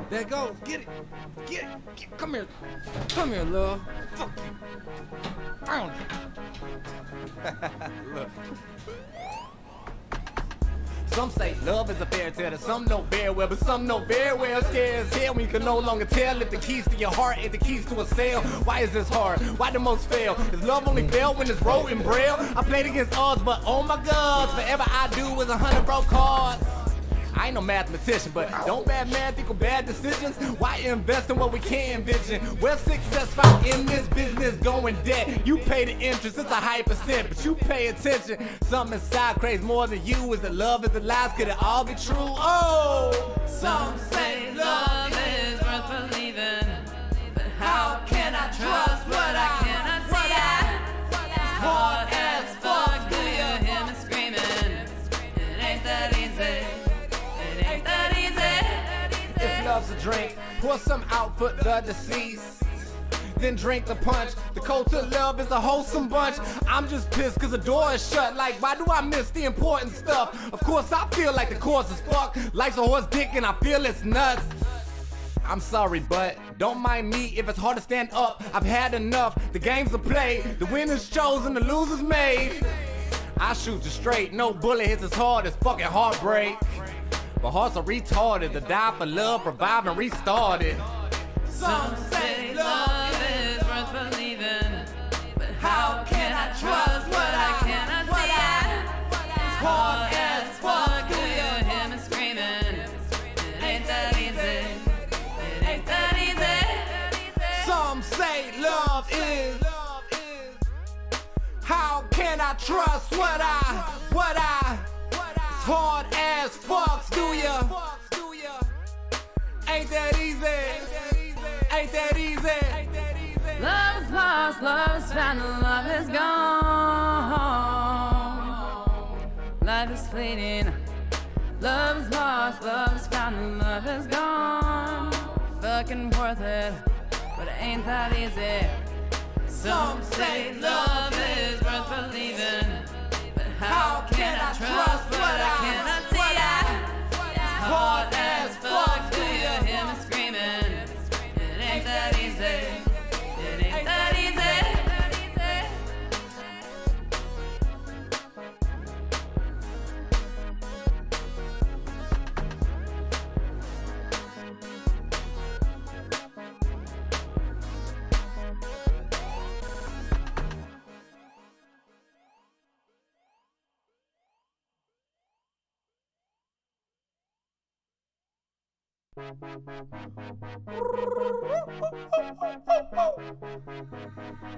There it goes. Get it. Get it. Come here. Come here, love. Fuck you. Found it. Look. Some say love is a fairy tale that some know very well, but some know very well scares hell when you can no longer tell if the keys to your heart ain't the keys to a sale. Why is this hard? Why the most fail? Is love only fail when it's wrote in braille? I played against odds, but oh my god, forever I do is 100 broke cards. I ain't no mathematician, but don't bad math equal bad decisions? Why invest in what we can't envision? Where's success found in this business? Going debt, you pay the interest, it's a high percent, but you pay attention. Something inside craves more than you. Is it love, is it lies, could it all be true? Oh! Some say love is worth believing, but how can I trust what I cannot see? It's hard as fuck, do you hear me screaming? It ain't that easy. If love's a drink, pour some out for the deceased, then drink the punch. The code to love is a wholesome bunch. I'm just pissed cause the door is shut. Like, why do I miss the important stuff? Of course I feel like the course is fuck. Life's a horse dick and I feel it's nuts. I'm sorry, but don't mind me if it's hard to stand up. I've had enough, the games are played, the winners chosen, the losers made. I shoot you straight, no bullet hits as hard as fucking heartbreak. But hearts are retarded, to die for love, revive and restart it. Some say love is worth believing, but how can I trust what I cannot see? It's hard as fuck, do you hear me screaming? It ain't that easy, it ain't that easy. Some say love is. How can I trust what I? It's hard as fucks, do ya? Ain't that easy? Ain't that easy? Love is lost, love is found, and love is gone. Life is fleeting. Love is lost, love is found, and love is gone. Fucking worth it, but it ain't that easy. Some say love is worth believing, but how can I trust what I cannot see? It's hard as fuck, do you hear me screaming? It ain't that easy, it ain't that easy.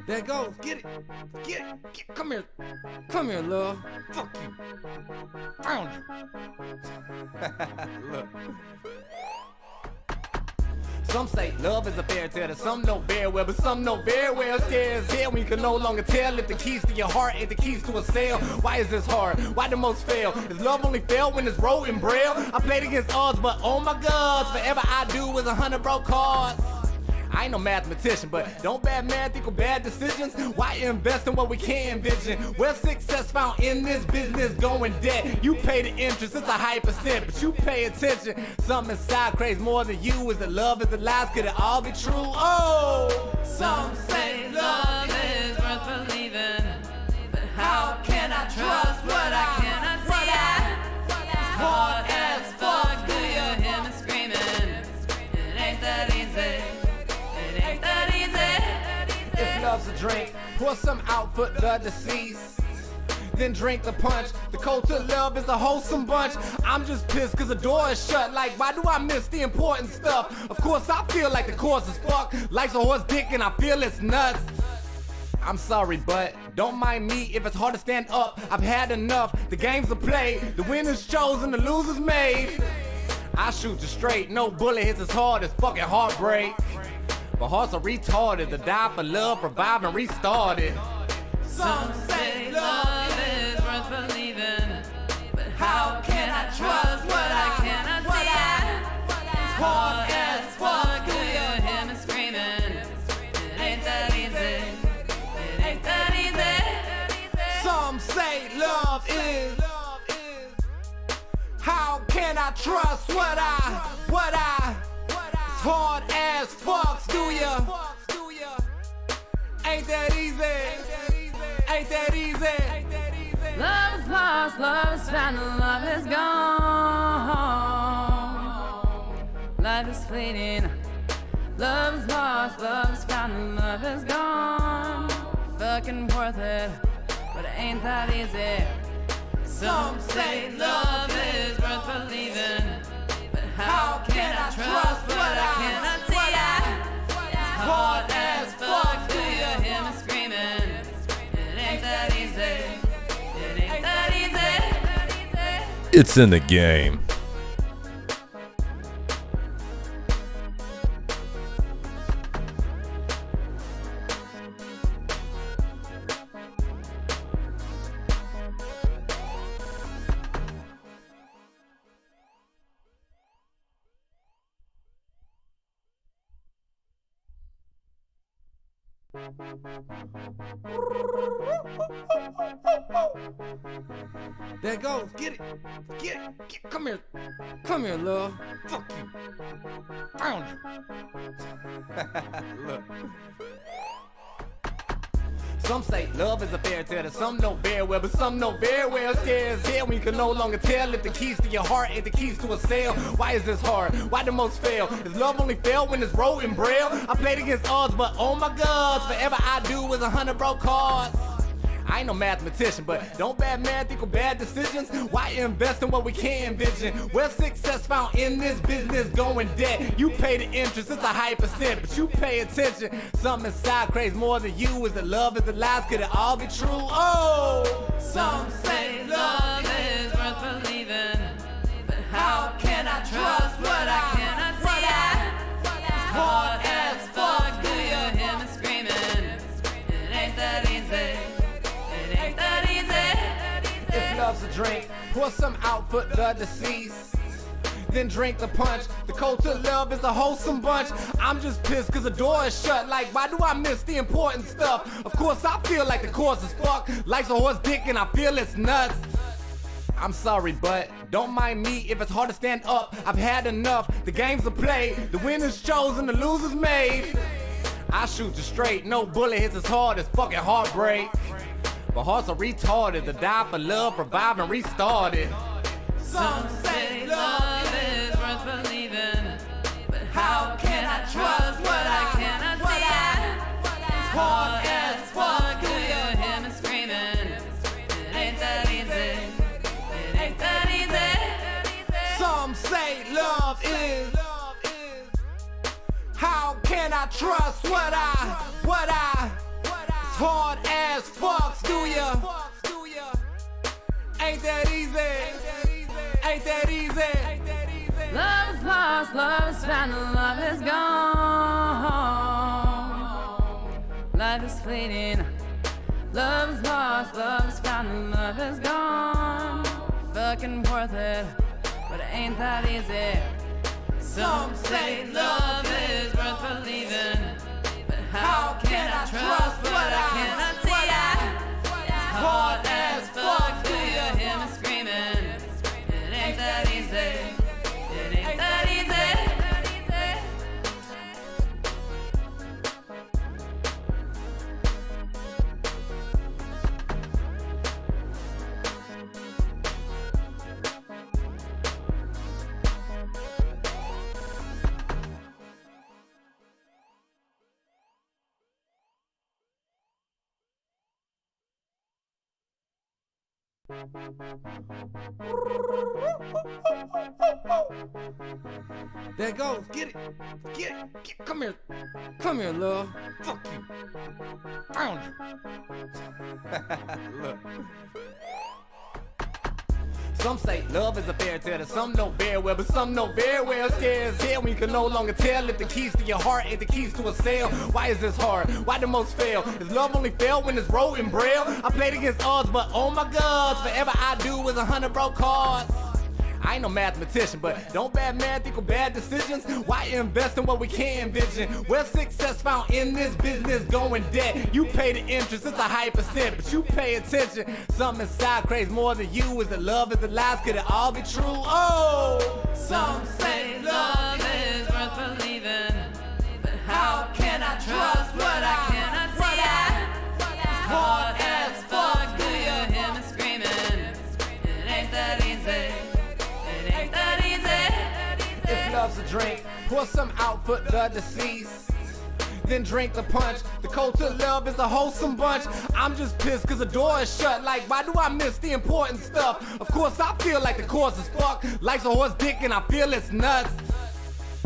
There it goes. Get it. Get it. Come here. Come here, love. Fuck you. Found it. Look. Some say love is a fairy tale that some know very well, but some know very well scares hell when you can no longer tell if the keys to your heart ain't the keys to a sale. Why is this hard? Why the most fail? Is love only fail when it's wrote in braille? I played against odds, but oh my god, forever I do is 100 broke cards. I ain't no mathematician, but don't bad math equal bad decisions? Why invest in what we can't envision? Where's success found in this business? Going debt, you pay the interest, it's a high percent, but you pay attention. Something inside craves more than you. Is it love, is it lies, could it all be true? Oh! Some say love is worth believing, but how can I trust what I cannot see? It's hard as fuck, do you hear me screaming? It ain't that easy. If love's a drink, pour some out for the deceased, then drink the punch. The code to love is a wholesome bunch. I'm just pissed cause the door is shut. Like, why do I miss the important stuff? Of course I feel like the course is fuck. Life's a horse dick and I feel it's nuts. I'm sorry, but don't mind me if it's hard to stand up. I've had enough, the games are played, the winners chosen, the losers made. I shoot you straight, no bullet hits as hard as fucking heartbreak. But hearts are retarded, to die for love, revive and restart it. Some say love is worth believing, but how can I trust what I cannot see? It's hard as fuck, do you hear me screaming? It ain't that easy, it ain't that easy. Some say love is. How can I trust? trust what I, it's hard as fucks, do ya? Ain't that easy, ain't that easy. Love is lost, love is found, and love is gone. Life is fleeting. Love is lost, love is found, and love is gone. Fucking worth it, but it ain't that easy. Some say love is worth believing, but how can I trust what I cannot see? It's hard as fuck. Do you hear me screaming? It ain't that easy. It ain't that easy. It's in the game. There it goes, get it, come here, love, fuck you, found you. Look. Some say love is a fairy tale that some know very well, but some know very well scares hell when you can no longer tell if the keys to your heart ain't the keys to a cell. Why is this hard? Why the most fail? Is love only fail when it's wrote in braille? I played against odds, but oh my god, forever I do is 100 broke cards. I ain't no mathematician, but don't bad math equal bad decisions? Why invest in what we can't envision? Where's success found in this business? Going debt, you pay the interest, it's a high percent, but you pay attention. Something inside craves more than you. Is it love, is it lies, could it all be true? Oh! Some say love is worth believing, but how can I trust what I cannot see? It's hard as fuck. Do you hear me screaming? It ain't that easy. It ain't that easy. If love's a drink, pour some out for the deceased, then drink the punch. The code to love is a wholesome bunch. I'm just pissed cause the door is shut. Like, why do I miss the important stuff? Of course I feel like the course is fuck. Life's a horse dick and I feel it's nuts. I'm sorry, but don't mind me if it's hard to stand up. I've had enough, the games are played, the winners chosen, the losers made. I shoot you straight, no bullet hits as hard as fucking heartbreak. But hearts are retarded, to die for love, revive and restart it. Some say love is worth believing, but how can I trust what I cannot see? It's hard as fuck. Do you hear me screaming? It ain't that easy. It ain't that easy. Some say love is. How can I trust what I? It's hard as fucks, do ya? Ain't that easy? Ain't that easy? Love is lost, love is found, and love is gone. Life is fleeting. Love is lost, love is found, and love is gone. Fucking worth it, but it ain't that easy. Some say love is worth believing, but how can I trust what I cannot see? It's hard as fuck. Do you hear me screaming? It ain't that easy. It ain't that easy. There it goes, get it, come here, love, fuck you, found you. Look. Some say love is a fairy tale that some know very well, but some know very well scares hell when you can no longer tell if the keys to your heart ain't the keys to a cell. Why is this hard? Why the most fail? Is love only fail when it's wrote in braille? I played against odds, but oh my god, forever I do is 100 broke cards. I ain't no mathematician, but don't bad math equal bad decisions? Why invest in what we can't envision? Where's success found in this business? Going debt, you pay the interest, it's a high percent, but you pay attention. Something inside craves more than you. Is it love, is it lies, could it all be true? Oh, Some say love is worth believing, but how can I trust what I cannot see? It's hard as fuck, do you hear me screaming? It ain't that easy, it ain't that easy. if love's a drink, pour some out for the deceased, then drink the punch. The code to love is a wholesome bunch. I'm just pissed cause the door is shut. Like, why do I miss the important stuff? Of course I feel like the course is fuck. Life's a horse dick and I feel it's nuts.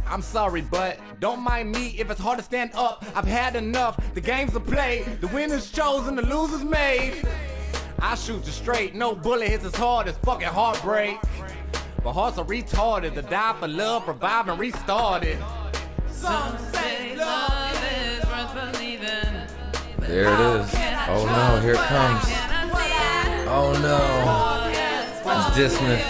I'm sorry, but don't mind me if it's hard to stand up. I've had enough, the game's a play. The winner's chosen, the loser's made. I shoot you straight, no bullet hits as hard as fucking heartbreak. But hearts are retarded, to die for love, revive and restart it. Some say love is worth believing. There it is. Oh no, here it comes. Oh no. It's dismissed.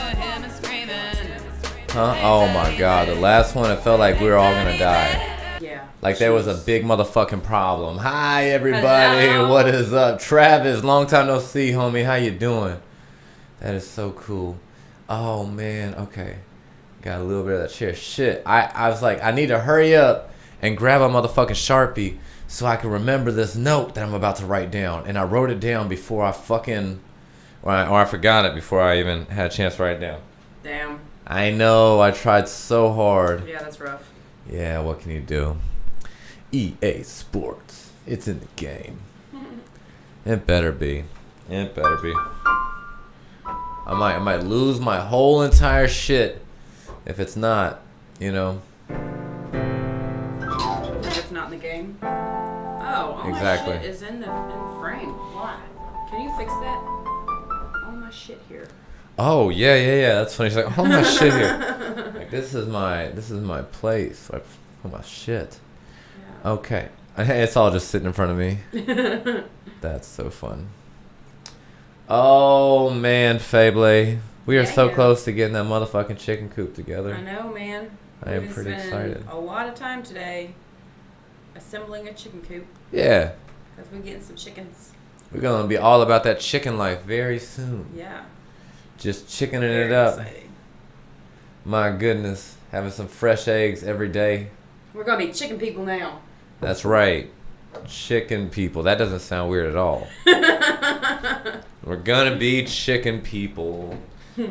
Huh? Oh my god, the last one, it felt like we were all gonna die. Yeah. Like there was a big motherfucking problem. Hi everybody, Hello. what is up? Travis, long time no see, homie. How you doing? That is so cool. Oh man, okay. Got a little bit of that chair. Shit, I was like, I need to hurry up and grab a motherfucking Sharpie so I can remember this note that I'm about to write down. And I wrote it down before I fucking, or I forgot it before I even had a chance to write it down. Damn. I know, I tried so hard. Yeah, that's rough. Yeah, what can you do? EA Sports, it's in the game. It better be. It better be. I might lose my whole entire shit if it's not, you know. If it's not in the game. Oh, all Exactly. my shit is in frame. Why? Can you fix that? All my shit here. Oh yeah. That's funny. She's like, oh my shit here. Like this is my place. Like, oh my shit. Yeah. Okay, it's all just sitting in front of me. That's so fun. Oh man, Faeble, we are so Yeah. close to getting that motherfucking chicken coop together. I know, man. I am We've pretty spent excited. A lot of time today assembling a chicken coop Yeah, because we're getting some chickens. we're gonna be all about that chicken life very soon. Yeah. Just chickening Very it up. exciting. My goodness, having some fresh eggs every day. We're gonna be chicken people now. That's right. Chicken people. That doesn't sound weird at all. We're gonna be chicken people.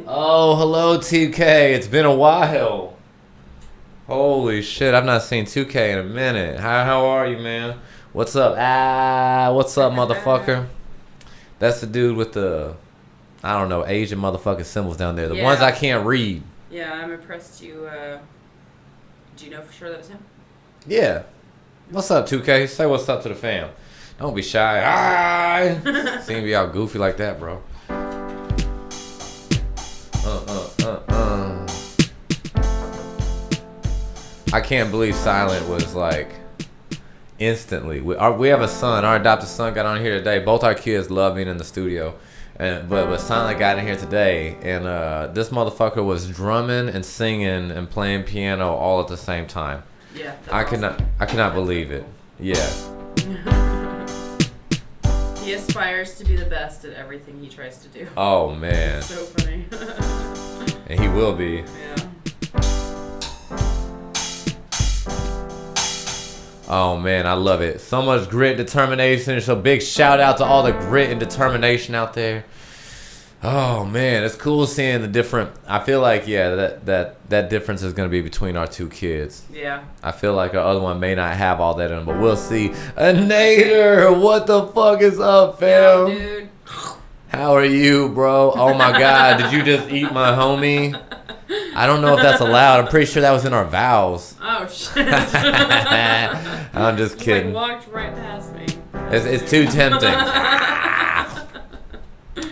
Oh, hello 2K. It's been a while. Holy shit, I've not seen 2K in a minute. How are you, man? What's up? What's up, motherfucker? That's the dude with the, I don't know, Asian motherfucking symbols down there. The Yeah. ones I can't read. Yeah, I'm impressed you. Do you know for sure that was him? Yeah. What's up, 2K? Say what's up to the fam. Don't be shy. Seem to be all goofy like that, bro. I can't believe Silent was like instantly. We have a son. Our adopted son got on here today. Both our kids love being in the studio. But Silent got in here today, and this motherfucker was drumming and singing and playing piano all at the same time. Yeah. I cannot believe it. Yeah. He aspires to be the best at everything he tries to do. Oh man. It's so funny. And he will be. Yeah. Oh man, I love it. So much grit, determination. So big shout out to all the grit and determination out there. Oh man, it's cool seeing the different. I feel like that difference is gonna be between our two kids. Yeah. I feel like our other one may not have all that in him, but we'll see. Nader, what the fuck is up, fam? Yo, dude. How are you, bro? Oh my god, did you just eat my homie? I don't know if that's allowed. I'm pretty sure that was in our vows. Oh shit. I'm just kidding. Like walked right past me. It's too tempting.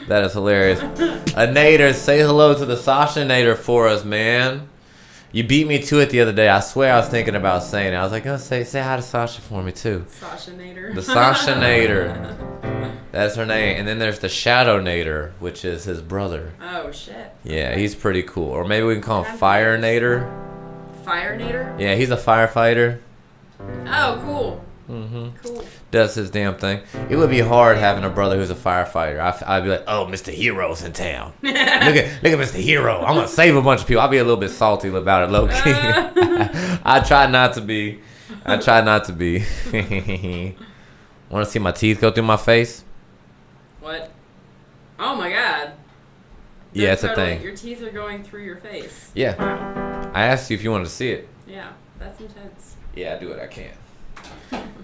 That is hilarious. Nader, say hello to the Sasha Nader for us, man. You beat me to it the other day. I swear I was thinking about saying it. I was like, oh, say hi to Sasha for me too. Sasha Nader. The Sasha Nader. That's her name. And then there's the Shadow Nader, which is his brother. Oh, shit. Yeah, he's pretty cool. Or maybe we can call him Fire Nader. Fire Nader? Yeah, he's a firefighter. Oh, cool. Mm-hmm. Cool. Does his damn thing. It would be hard having a brother who's a firefighter. I'd be like, oh, Mr. Hero's in town. look at Mr. Hero. I'm gonna save a bunch of people. I'll be a little bit salty about it, low key. I try not to be. Want to see my teeth go through my face? What? Oh my god. Yeah, it's a thing. Your teeth are going through your face. Yeah. Wow. I asked you if you wanted to see it. Yeah, that's intense. Yeah, I do what I can.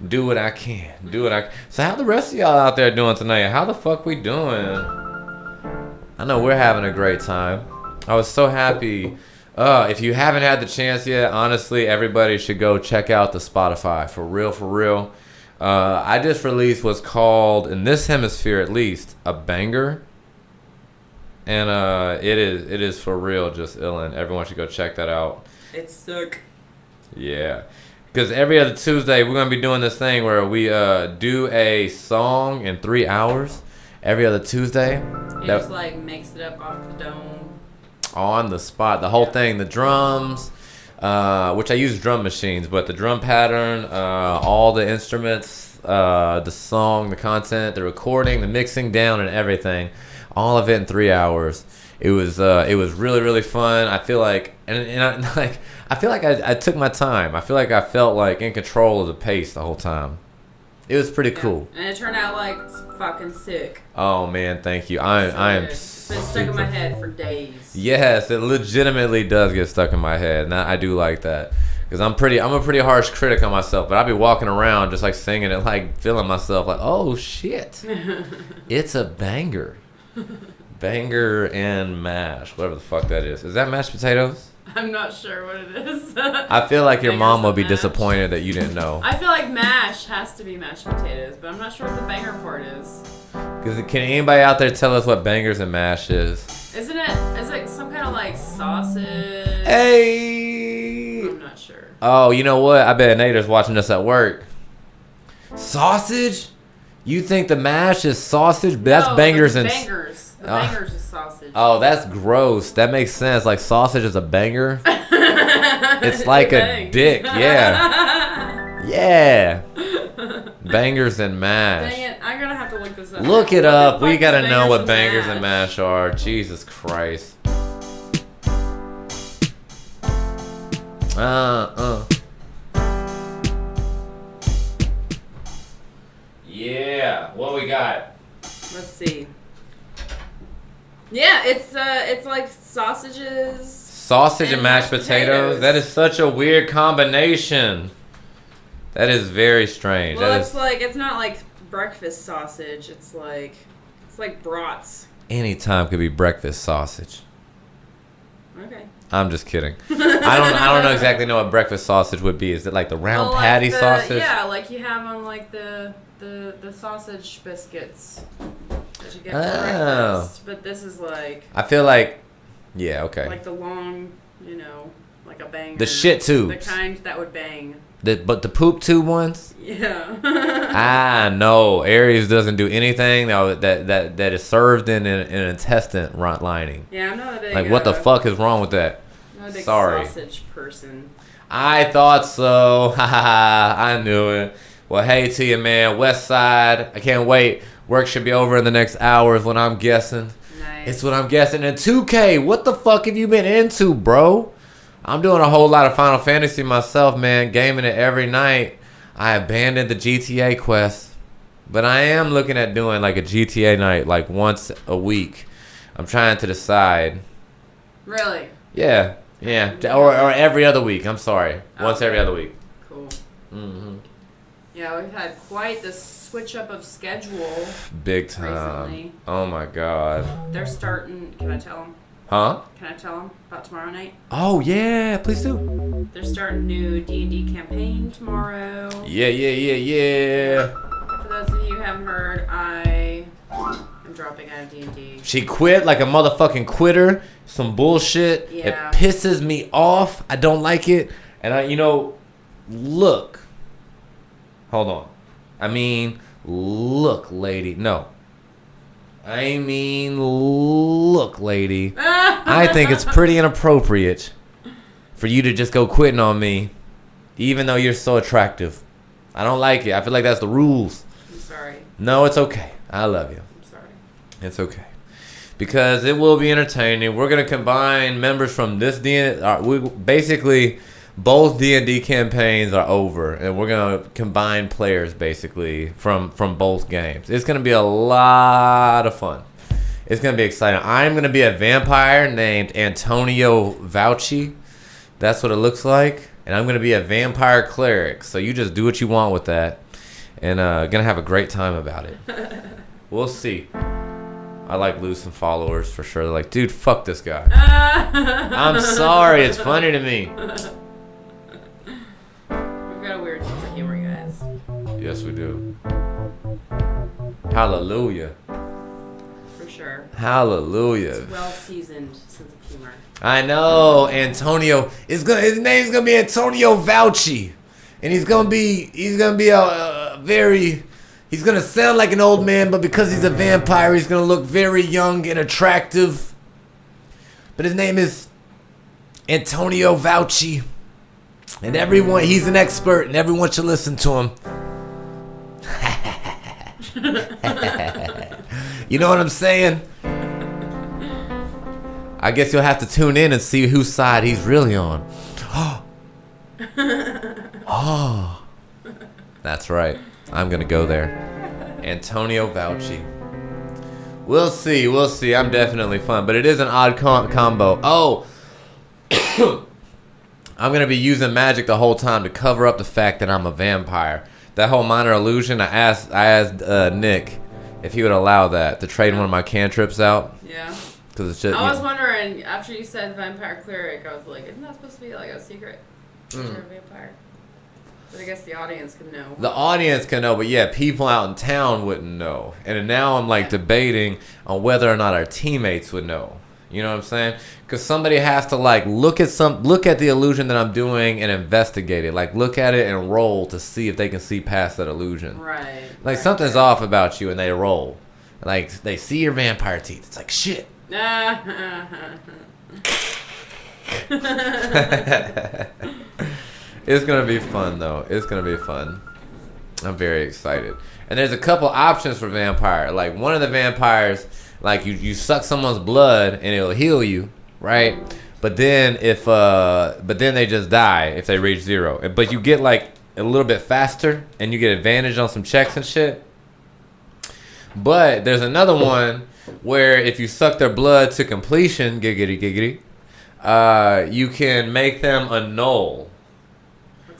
Do what I can. So how the rest of y'all out there doing tonight? How the fuck we doing? I know we're having a great time. I was so happy. If you haven't had the chance yet, honestly, everybody should go check out the Spotify. For real. I just released what's called, in this hemisphere at least, a banger. And it is for real just illin'. Everyone should go check that out. It's sick. Yeah. Because every other Tuesday, we're going to be doing this thing where we do a song in 3 hours. Every other Tuesday. You just like mix it up off the dome. On the spot. The whole thing. The drums, which I use drum machines, but the drum pattern, all the instruments, the song, the content, the recording, the mixing down, and everything. All of it in 3 hours. It was really, really fun. I feel like, I feel like I took my time. I feel like I felt like in control of the pace the whole time. It was pretty cool. And it turned out like fucking sick. Oh man, thank you. I am. It's been stuck in my head for days. Yes, it legitimately does get stuck in my head, and I do like that. Because I'm a pretty harsh critic on myself, but I'll be walking around just like singing it, like feeling myself like, oh shit, it's a banger. Banger and mash, whatever the fuck that is. Is that mashed potatoes? I'm not sure what it is. I feel like your mom will be mash. disappointed that you didn't know. I feel like mash has to be mashed potatoes, but I'm not sure what the banger part is. Can anybody out there tell us what bangers and mash is? Isn't it? It's like some kind of like sausage. Hey! I'm not sure. Oh, you know what? I bet Nader's watching us at work. Sausage? You think the mash is sausage? But that's bangers and... Bangers. The bangers is sausage. Oh, that's gross. That makes sense. Like sausage is a banger. It's like a dick. Yeah. Yeah. Bangers and mash. Dang it. I'm going to have to look this up. Look it up. We got to know what bangers bangers and mash are. Jesus Christ. Yeah. What we got? Let's see. Yeah, it's like sausages. Sausage and mashed potatoes? That is such a weird combination. That is very strange. Well, it's not like breakfast sausage. It's like brats. Any time could be breakfast sausage. Okay. I'm just kidding. I don't know exactly know what breakfast sausage would be. Is it like the round patty sausage? Yeah, like you have on like the sausage biscuits that you get for breakfast. But this is like... I feel like... Yeah, okay. Like the long, like a banger. The shit tubes. The kind that would bang. But the poop tube ones? Yeah. No. Aries doesn't do anything that is served in an intestine lining. Yeah, I'm not a big... Like, what the fuck is wrong with that? I'm not a big Sorry. sausage person. I thought so. I knew it. Well, hey to you, man. West Side. I can't wait. Work should be over in the next hour is what I'm guessing. Nice. It's what I'm guessing. And 2K, what the fuck have you been into, bro? I'm doing a whole lot of Final Fantasy myself, man. Gaming it every night. I abandoned the GTA quest. But I am looking at doing like a GTA night like once a week. I'm trying to decide. Really? Yeah. Or every other week. I'm sorry. Once every other week. Cool. Mm-hmm. Yeah, we've had quite the switch up of schedule. Big time. Recently. Oh my god. They're starting. Can I tell them? Huh? Can I tell them about tomorrow night? Oh yeah, please do. They're starting new D&D campaign tomorrow. Yeah. For those of you who haven't heard, I am dropping out of D&D. She quit like a motherfucking quitter. Some bullshit. Yeah. It pisses me off. I don't like it. And look. Hold on. Look, lady. No. I mean, look, lady. I think it's pretty inappropriate for you to just go quitting on me, even though you're so attractive. I don't like it. I feel like that's the rules. I'm sorry. No, it's okay. I love you. I'm sorry. It's okay. Because it will be entertaining. We're going to combine members from this D&D. Basically, both D&D campaigns are over. And we're going to combine players, basically, from both games. It's going to be a lot of fun. It's going to be exciting. I'm going to be a vampire named Antonio Vauci. That's what it looks like. And I'm going to be a vampire cleric. So you just do what you want with that. And going to have a great time about it. We'll see. I like losing followers for sure. They're like, dude, fuck this guy. I'm sorry. It's funny to me. We've got a weird sense of humor, guys. Yes, we do. Hallelujah. For sure. Hallelujah. It's well-seasoned sense of humor. I know. Antonio. His name's going to be Antonio Vauci. And he's going to be a very... He's going to sound like an old man, but because he's a vampire, he's going to look very young and attractive. But his name is Antonio Vauci. And he's an expert, and everyone should listen to him. You know what I'm saying? I guess you'll have to tune in and see whose side he's really on. Oh. That's right. I'm going to go there. Antonio Vauci. We'll see. I'm definitely fun. But it is an odd combo. Oh. I'm going to be using magic the whole time to cover up the fact that I'm a vampire. That whole minor illusion, I asked Nick if he would allow that to trade one of my cantrips out. Yeah. Cause it's just, I was wondering, after you said vampire cleric, I was like, isn't that supposed to be like a secret? You're a vampire. But I guess the audience can know. The audience can know, but yeah, people out in town wouldn't know. And now I'm like debating on whether or not our teammates would know. You know what I'm saying? Because somebody has to like look at the illusion that I'm doing and investigate it. Like look at it and roll to see if they can see past that illusion. Right. Like something's off about you, and they roll. Like they see your vampire teeth. It's like shit. It's gonna be fun though. It's gonna be fun. I'm very excited. And there's a couple options for vampire. Like one of the vampires, like you suck someone's blood and it'll heal you, right? But then then they just die if they reach 0. But you get like a little bit faster and you get advantage on some checks and shit. But there's another one where if you suck their blood to completion, giggity giggity, you can make them a null.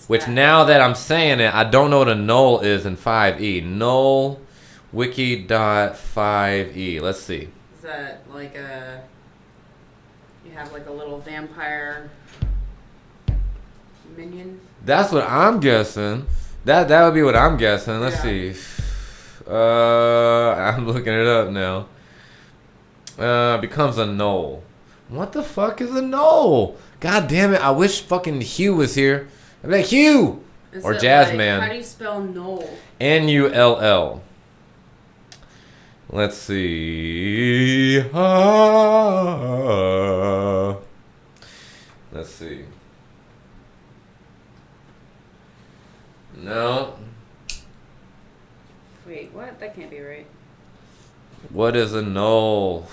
Which now that I'm saying it, I don't know what a null is in 5e. Null wiki.5e. Let's see. Is that like you have like a little vampire minion? That's what I'm guessing. That would be what I'm guessing. Let's see. I'm looking it up now. Becomes a null. What the fuck is a null? God damn it. I wish fucking Hugh was here. I'd be like, Hugh! Or Jazzman. How do you spell null? Null. Let's see. Let's see. No. Wait, what? That can't be right. What is a null?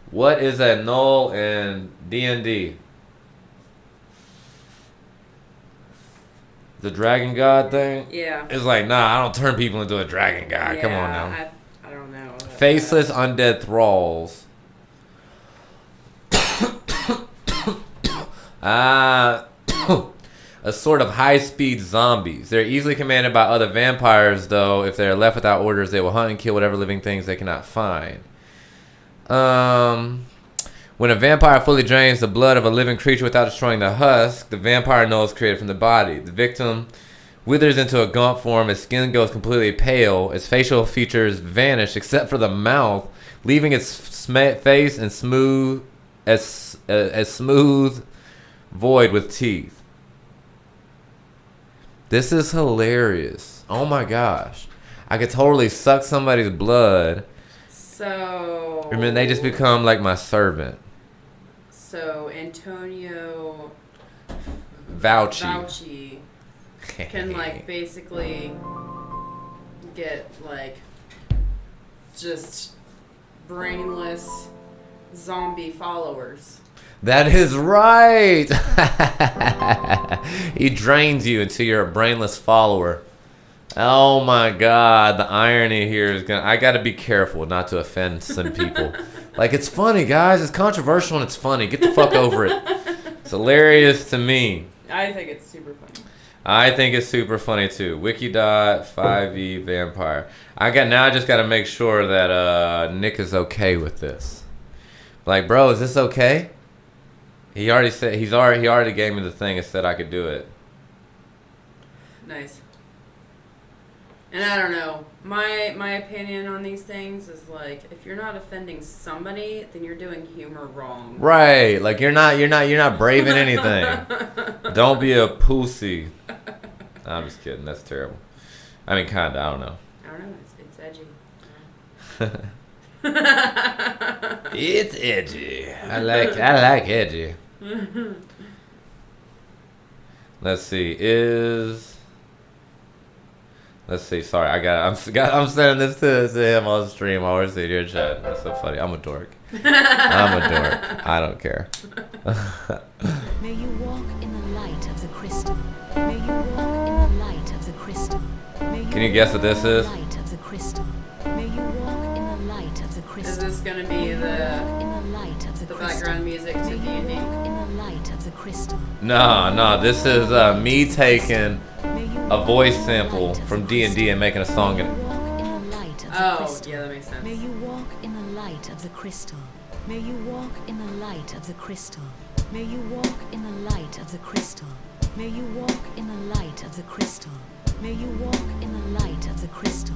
What is a null in D&D? The dragon god thing? Yeah. It's like, nah, I don't turn people into a dragon god. Yeah, Come on now. I don't know. Faceless undead thralls. A sort of high-speed zombies. They're easily commanded by other vampires, though. If they're left without orders, they will hunt and kill whatever living things they cannot find. When a vampire fully drains the blood of a living creature without destroying the husk, the vampire null is created from the body. The victim withers into a gaunt form. His skin goes completely pale. His facial features vanish except for the mouth, leaving its face and smooth void with teeth. This is hilarious. Oh my gosh. I could totally suck somebody's blood. So. And then they just become like my servant. So Antonio Fauci can like basically get like just brainless zombie followers. That is right. He drains you until you're a brainless follower. Oh my God, the irony here is I gotta be careful not to offend some people. Like, it's funny, guys. It's controversial and it's funny. Get the fuck over it. It's hilarious to me. I think it's super funny. I think it's super funny too. Wiki.5e vampire. I just gotta make sure that Nick is okay with this. Like, bro, is this okay? He already gave me the thing and said I could do it. Nice. And I don't know. My opinion on these things is like, if you're not offending somebody, then you're doing humor wrong. Right. Like you're not braving anything. Don't be a pussy. I'm just kidding. That's terrible. I mean, kinda. I don't know. It's edgy. It's edgy. I like edgy. Let's see. Sorry, I'm sending this to him on stream. I always see your chat. That's so funny. I'm a dork. I don't care. May you walk in the light of the crystal. May you walk in the light of the crystal. Can you guess what this is? Light of the crystal. May you walk in the light of the crystal. Is this gonna be the background music to D&D? In the light of the crystal. No. This is me taking a voice sample from D&D and making a song. Oh, yeah, that makes sense. May you walk in the light of the crystal. May you walk in the light of the crystal. May you walk in the light of the crystal. May you walk in the light of the crystal. May you walk in the light of the crystal.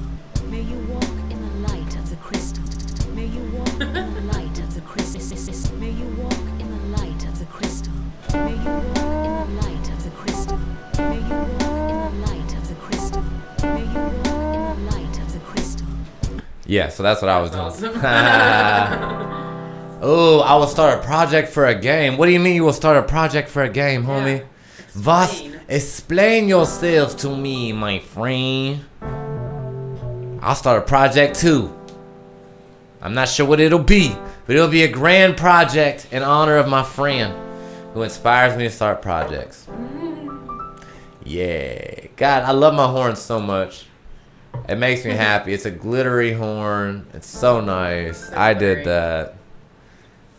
May you walk in the light of the crystal. May you walk in the light of the crystal. May you walk in the light of the crystal. May you walk in the light of the crystal. May you walk in the light of the crystal. May you walk in the light of the crystal. Yeah, so that's what I was doing. Awesome. Oh, I will start a project for a game. What do you mean you will start a project for a game, homie? Explain yourself to me, my friend. I'll start a project too. I'm not sure what it'll be, but it'll be a grand project in honor of my friend who inspires me to start projects. Yeah. God, I love my horn so much. It makes me happy. It's a glittery horn. It's so nice. I did that.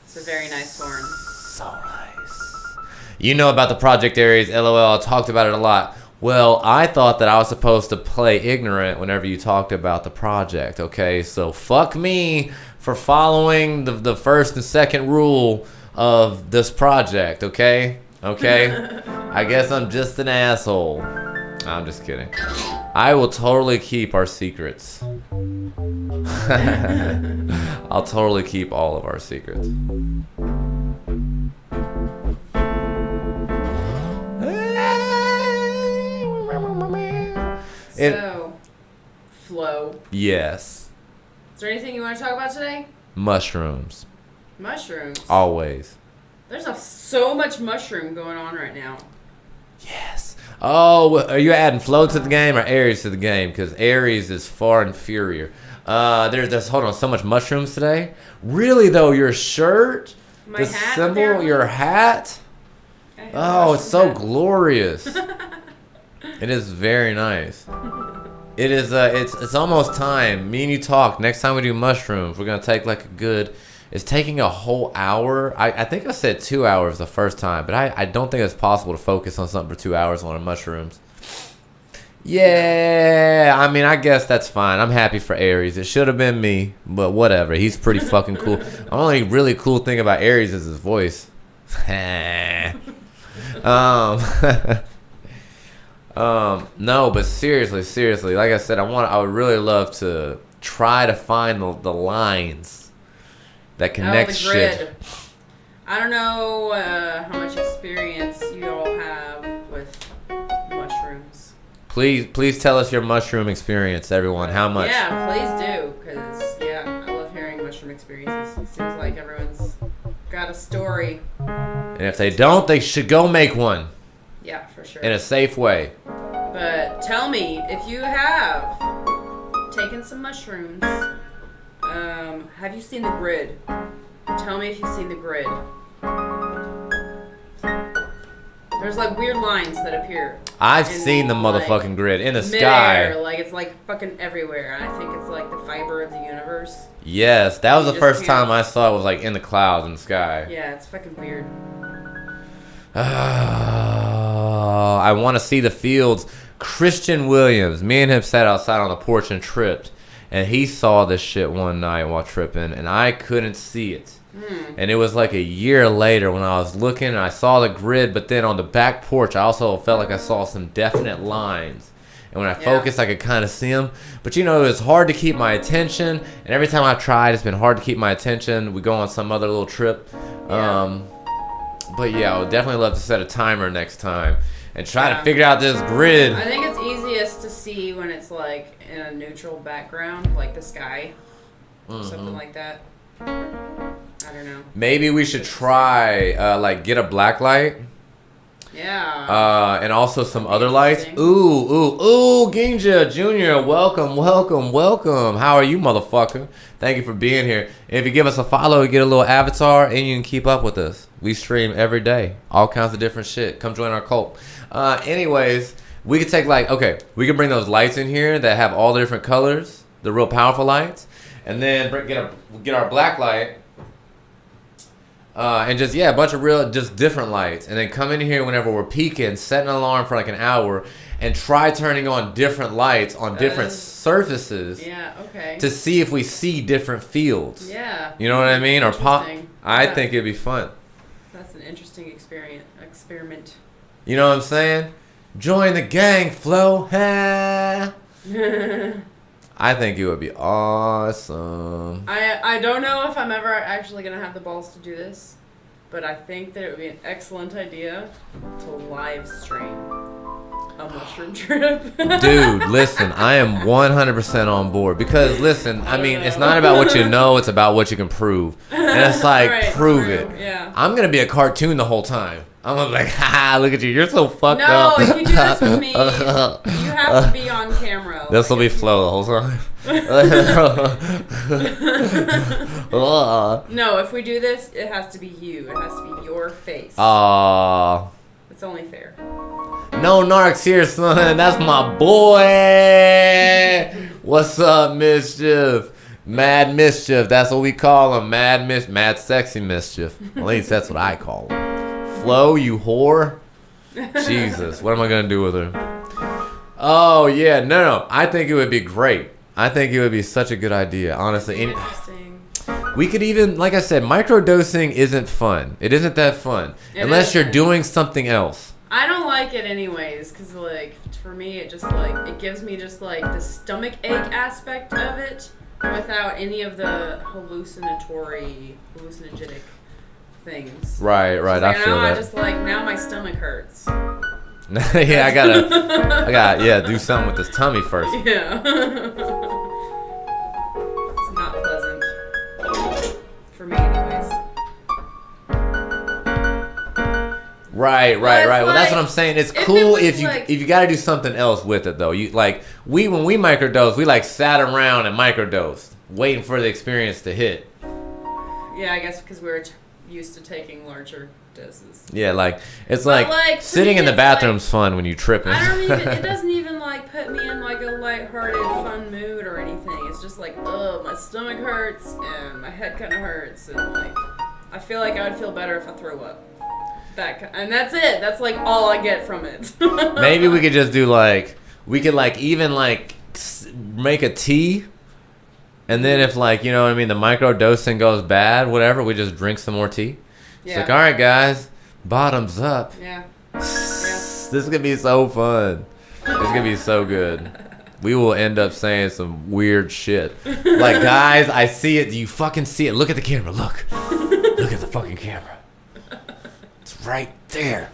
It's a very nice horn. So nice. You know about the Project Aries, LOL. I talked about it a lot. Well, I thought that I was supposed to play ignorant whenever you talked about the project, okay? So fuck me for following the first and second rule of this project, okay? Okay? I guess I'm just an asshole. I'm just kidding. I will totally keep our secrets. I'll totally keep all of our secrets. Flow. Yes. Is there anything you want to talk about today? Mushrooms. Mushrooms. Always. There's so much mushroom going on right now. Yes. Oh, are you adding flow to the game or Aries to the game? Because Aries is far inferior. There's hold on, so much mushrooms today. Really though, your shirt, My the hat symbol, there? your hat. I have a Oh, it's so mushroom hat. glorious. It is very nice. It is. It's almost time. Me and you talk. Next time we do mushrooms, we're gonna take like a good. It's taking a whole hour. I think I said 2 hours the first time, but I don't think it's possible to focus on something for 2 hours on mushrooms. Yeah, I mean, I guess that's fine. I'm happy for Aries. It should have been me, but whatever. He's pretty fucking cool. The only really cool thing about Aries is his voice. No, but seriously, like I said, I would really love to try to find the lines that connect the grid. shit. I don't know how much experience you all have with mushrooms. Please tell us your mushroom experience, everyone. How much? Yeah, please do, because, I love hearing mushroom experiences. It seems like everyone's got a story. And if they don't, they should go make one. Yeah, for sure. In a safe way. But tell me, if you have taken some mushrooms, have you seen the grid? Tell me if you've seen the grid. There's like weird lines that appear. I've seen the motherfucking grid in the sky. Like it's like fucking everywhere. And I think it's like the fiber of the universe. Yes, that was You the just first can't- time I saw it was like in the clouds in the sky. Yeah, it's fucking weird. I want to see the fields. Christian Williams, me and him sat outside on the porch and tripped. And he saw this shit one night while tripping, and I couldn't see it. And it was like a year later when I was looking and I saw the grid, but then on the back porch I also felt like I saw some definite lines. And when I focused, I could kind of see them. But, it was hard to keep my attention. And every time I've tried, it's been hard to keep my attention. We go on some other little trip. Yeah. But, I would definitely love to set a timer next time and try to figure out this grid. I think it's easiest to see when it's like in a neutral background, like the sky. Or something like that. I don't know. Maybe we should try, get a black light. Yeah. And also some other lights. Ooh, Ginja Jr., welcome. How are you, motherfucker? Thank you for being here. If you give us a follow, you get a little avatar, and you can keep up with us. We stream every day. All kinds of different shit. Come join our cult. Anyways, we could take, we could bring those lights in here that have all the different colors, the real powerful lights, and then get our black light. And just, a bunch of just different lights. And then come in here whenever we're peaking, set an alarm for like an hour, and try turning on different lights on different surfaces. Yeah, okay. To see if we see different fields. Yeah. You know what I mean? Or pop. I Yeah. think it'd be fun. That's an interesting experiment. You know what I'm saying? Join the gang, Flo. Ha. I think it would be awesome. I don't know if I'm ever actually going to have the balls to do this, but I think that it would be an excellent idea to live stream a mushroom trip. Dude, listen, I am 100% on board. Because, listen, I mean, it's not about what you know, it's about what you can prove. And it's like, Right, prove true, it. yeah. I'm going to be a cartoon the whole time. I'm going to be like, ha, look at you. You're so fucked No, up. if you do this with me, you have to be on camera. This will be Flo the whole time. No, if we do this, it has to be you. It has to be your face. Aww. It's only fair. No narcs here, son. That's my boy. What's up, Mischief? Mad Mischief. That's what we call him. Mad sexy Mischief. At least that's what I call him. Flo, you whore. Jesus. What am I going to do with her? Oh, yeah. No. I think it would be great. I think it would be such a good idea, honestly. Interesting. We could even, like I said, microdosing isn't fun. It isn't that fun. Unless you're doing something else. I don't like it anyways, because, for me, it just, it gives me just, the stomach ache aspect of it without any of the hallucinogenic things. Right. I feel that. I just, now my stomach hurts. Yeah, I gotta do something with this tummy first. Yeah. It's not pleasant. For me, anyways. Right. Well, that's what I'm saying. It's cool if you gotta do something else with it though. You when we microdose, we sat around and microdosed, waiting for the experience to hit. Yeah, I guess because we're used to taking larger doses. Yeah, it's But, sitting in the bathroom's fun when you tripping. I don't even. It doesn't even put me in a lighthearted, fun mood or anything. It's just oh, my stomach hurts and my head kind of hurts and I feel like I would feel better if I threw up. And that's it. That's all I get from it. Maybe we could just do we could even make a tea. And then if you know what I mean, the microdosing goes bad, whatever, we just drink some more tea. Yeah. It's all right, guys, bottoms up. Yeah. This is gonna be so fun. It's gonna be so good. We will end up saying some weird shit. Guys, I see it. Do you fucking see it? Look at the camera. Look at the fucking camera. It's right there.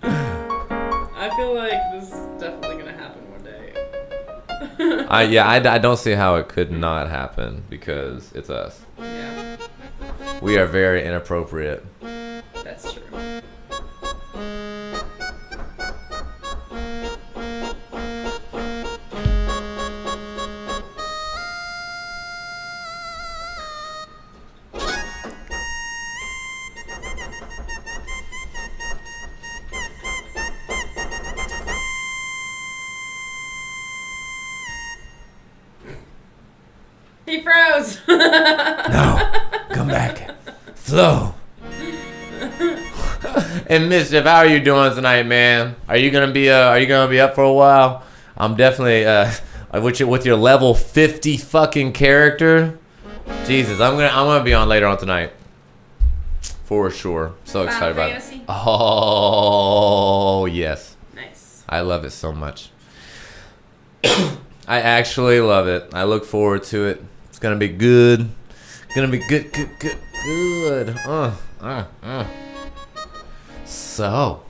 I feel like this is definitely gonna happen one day. I don't see how it could not happen because it's us. Yeah, We are very inappropriate. that's true. He froze. No, come back. Flo. And Mischief, how are you doing tonight, man? Are you gonna be up for a while? I'm definitely with your level 50 fucking character. Jesus, I'm gonna be on later on tonight. For sure. So excited about it. Fantasy? Oh yes. Nice. I love it so much. I actually love it. I look forward to it. It's gonna be good. It's gonna be good. So,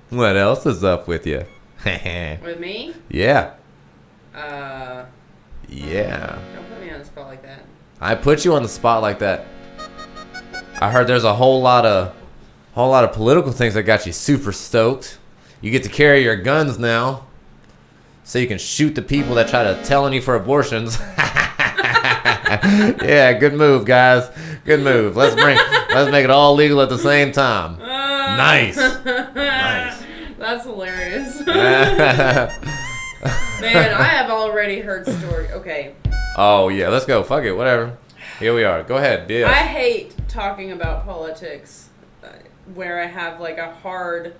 what else is up with you? With me? Yeah. Uh, Yeah. don't put me on the spot like that. I put you on the spot like that. I heard there's a whole lot of political things that got you super stoked. You get to carry your guns now, so you can shoot the people that try to tell on you for abortions. Yeah, good move, guys. Good move. Let's make it all legal at the same time. Nice. Nice. That's hilarious. Man, I have already heard story. Okay. Oh yeah, let's go. Fuck it, whatever. Here we are. Go ahead, bitch. I hate talking about politics where I have like a hard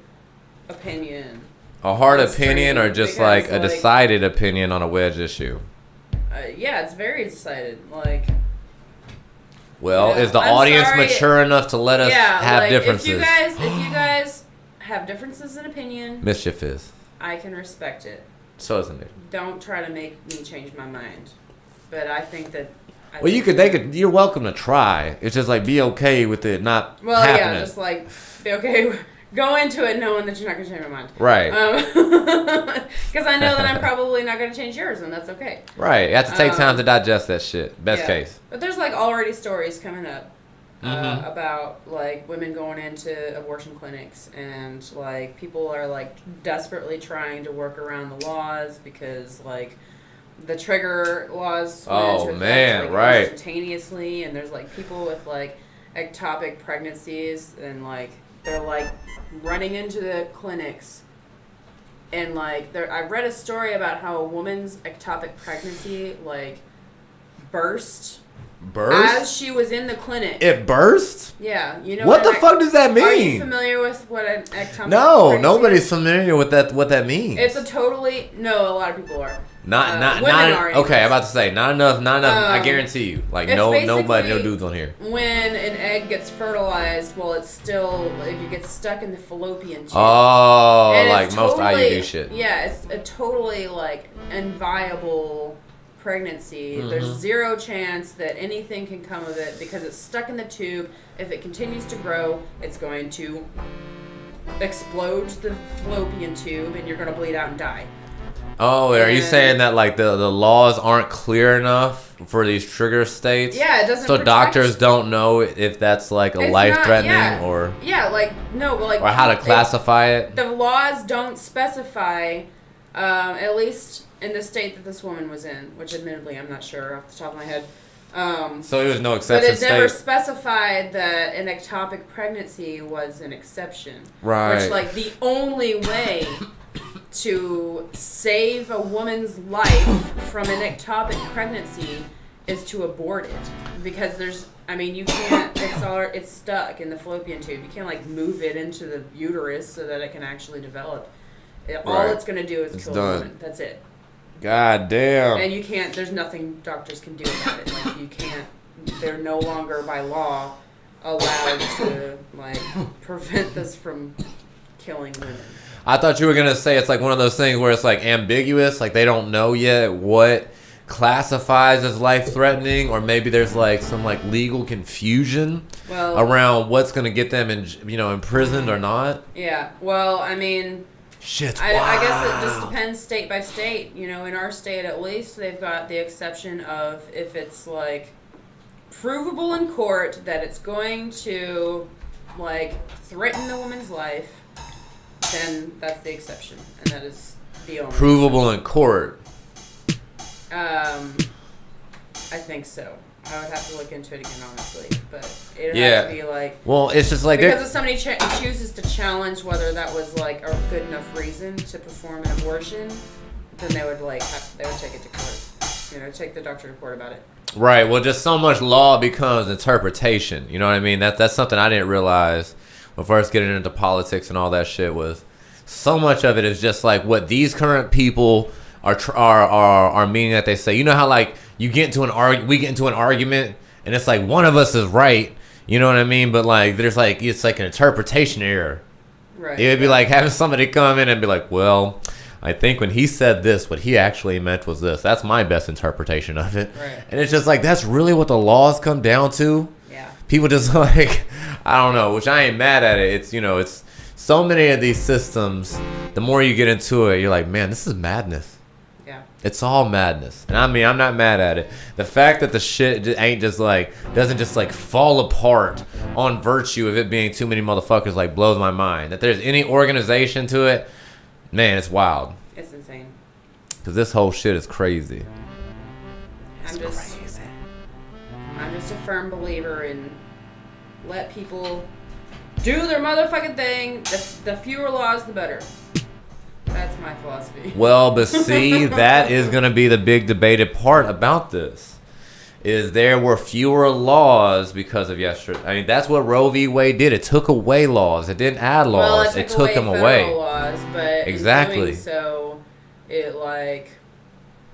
opinion. A hard That's opinion, crazy or just because, like a decided opinion on a wedge issue? Yeah, it's very decided. Like, Well, yeah, is the I'm audience sorry. mature enough to let us have like, differences? If you guys have differences in opinion, Mischief is. I can respect it. So isn't it? Don't try to make me change my mind. But I think that. Well, you're welcome to try. It's just like be okay with it not happening. Yeah, just like be okay. Go into it knowing that you're not gonna change my mind. Right. Because I know that I'm probably not gonna change yours, and that's okay. Right. You have to take time to digest that shit. Best Yeah. case. But there's like already stories coming up Mhm. about like women going into abortion clinics, and like people are like desperately trying to work around the laws because like the trigger laws went Oh, into effect, man, like, right. instantaneously, and there's like people with like ectopic pregnancies, and like they're like running into the clinics. And like I read a story about how a woman's ectopic pregnancy like burst Burst? as she was in the clinic. It burst? Yeah, you know What the an fuck does that Are you mean? familiar with what an ectopic No, pregnancy nobody's is? familiar with that. What that means? It's a totally no. A lot of people are. Not women are. okay. I'm about to say not enough. I Um, guarantee you. Like it's nobody, no basically dudes on here. When an egg gets fertilized, well, it's still like it gets stuck in the fallopian tube. Oh, And like it's most totally, IUD shit. Yeah, it's a totally like inviable pregnancy. Mm-hmm. There's zero chance that anything can come of it because it's stuck in the tube. If it continues to grow, it's going to explode the fallopian tube, and you're going to bleed out and die. Oh, are you And- saying that like the laws aren't clear enough for these trigger states? Yeah, it doesn't. So protect- doctors don't know if that's like a It's life not- threatening yeah. or like no, but like or how to classify it. The laws don't specify, at least in the state that this woman was in, which admittedly I'm not sure off the top of my head. So it was no But exception it never state. specified that an ectopic pregnancy was an exception. Right. Which, like, the only way to save a woman's life from an ectopic pregnancy is to abort it. Because you can't, it's stuck in the fallopian tube. You can't, like, move it into the uterus so that it can actually develop. All Right. it's going to do is kill done. the woman. That's it. God damn. And you can't, there's nothing doctors can do about it. Like, you can't, they're no longer by law allowed to, like, prevent this from killing women. I thought you were gonna say it's like one of those things where it's like ambiguous, like they don't know yet what classifies as life-threatening, or maybe there's like some like legal confusion around what's gonna get them imprisoned or not. Yeah. Well, I mean, shit's I wild. guess it just depends state by state. You know, in our state at least, they've got the exception of if it's like provable in court that it's going to like threaten the woman's life, then that's the exception, and that is the only provable in court. I think so. I would have to look into it again, honestly, but it'd Yeah. have to be like, Well, it's just like because if somebody chooses to challenge whether that was like a good enough reason to perform an abortion, then they would they would take it to court. You know, take the doctor to court about it. right. Well, just so much law becomes interpretation. You know what I mean? That's something I didn't realize when first getting into politics and all that shit was so much of it is just like what these current people are meaning that they say. You know how like we get into an argument and it's like one of us is right. You know what I mean? But like there's like it's like an interpretation error. Right. It would be like having somebody come in and be like, well, I think when he said this, what he actually meant was this. That's my best interpretation of it. Right. And it's just like, that's really what the laws come down to. Yeah. People just like, I don't know, which I ain't mad at it. It's, it's so many of these systems, the more you get into it, you're like, man, this is madness. Yeah. It's all madness. And I mean, I'm not mad at it. The fact that the shit ain't just like, doesn't just like fall apart on virtue of it being too many motherfuckers like blows my mind. That there's any organization to it, man, it's wild. It's insane. Because this whole shit is crazy. I'm just a firm believer in let people do their motherfucking thing. The fewer laws, the better. That's my philosophy. Well, but see, that is going to be the big debated part about this. Is there were fewer laws because of yesterday. I mean, that's what Roe v. Wade did. It took away laws. It didn't add laws. It took them away. Laws, but exactly. In doing so, it like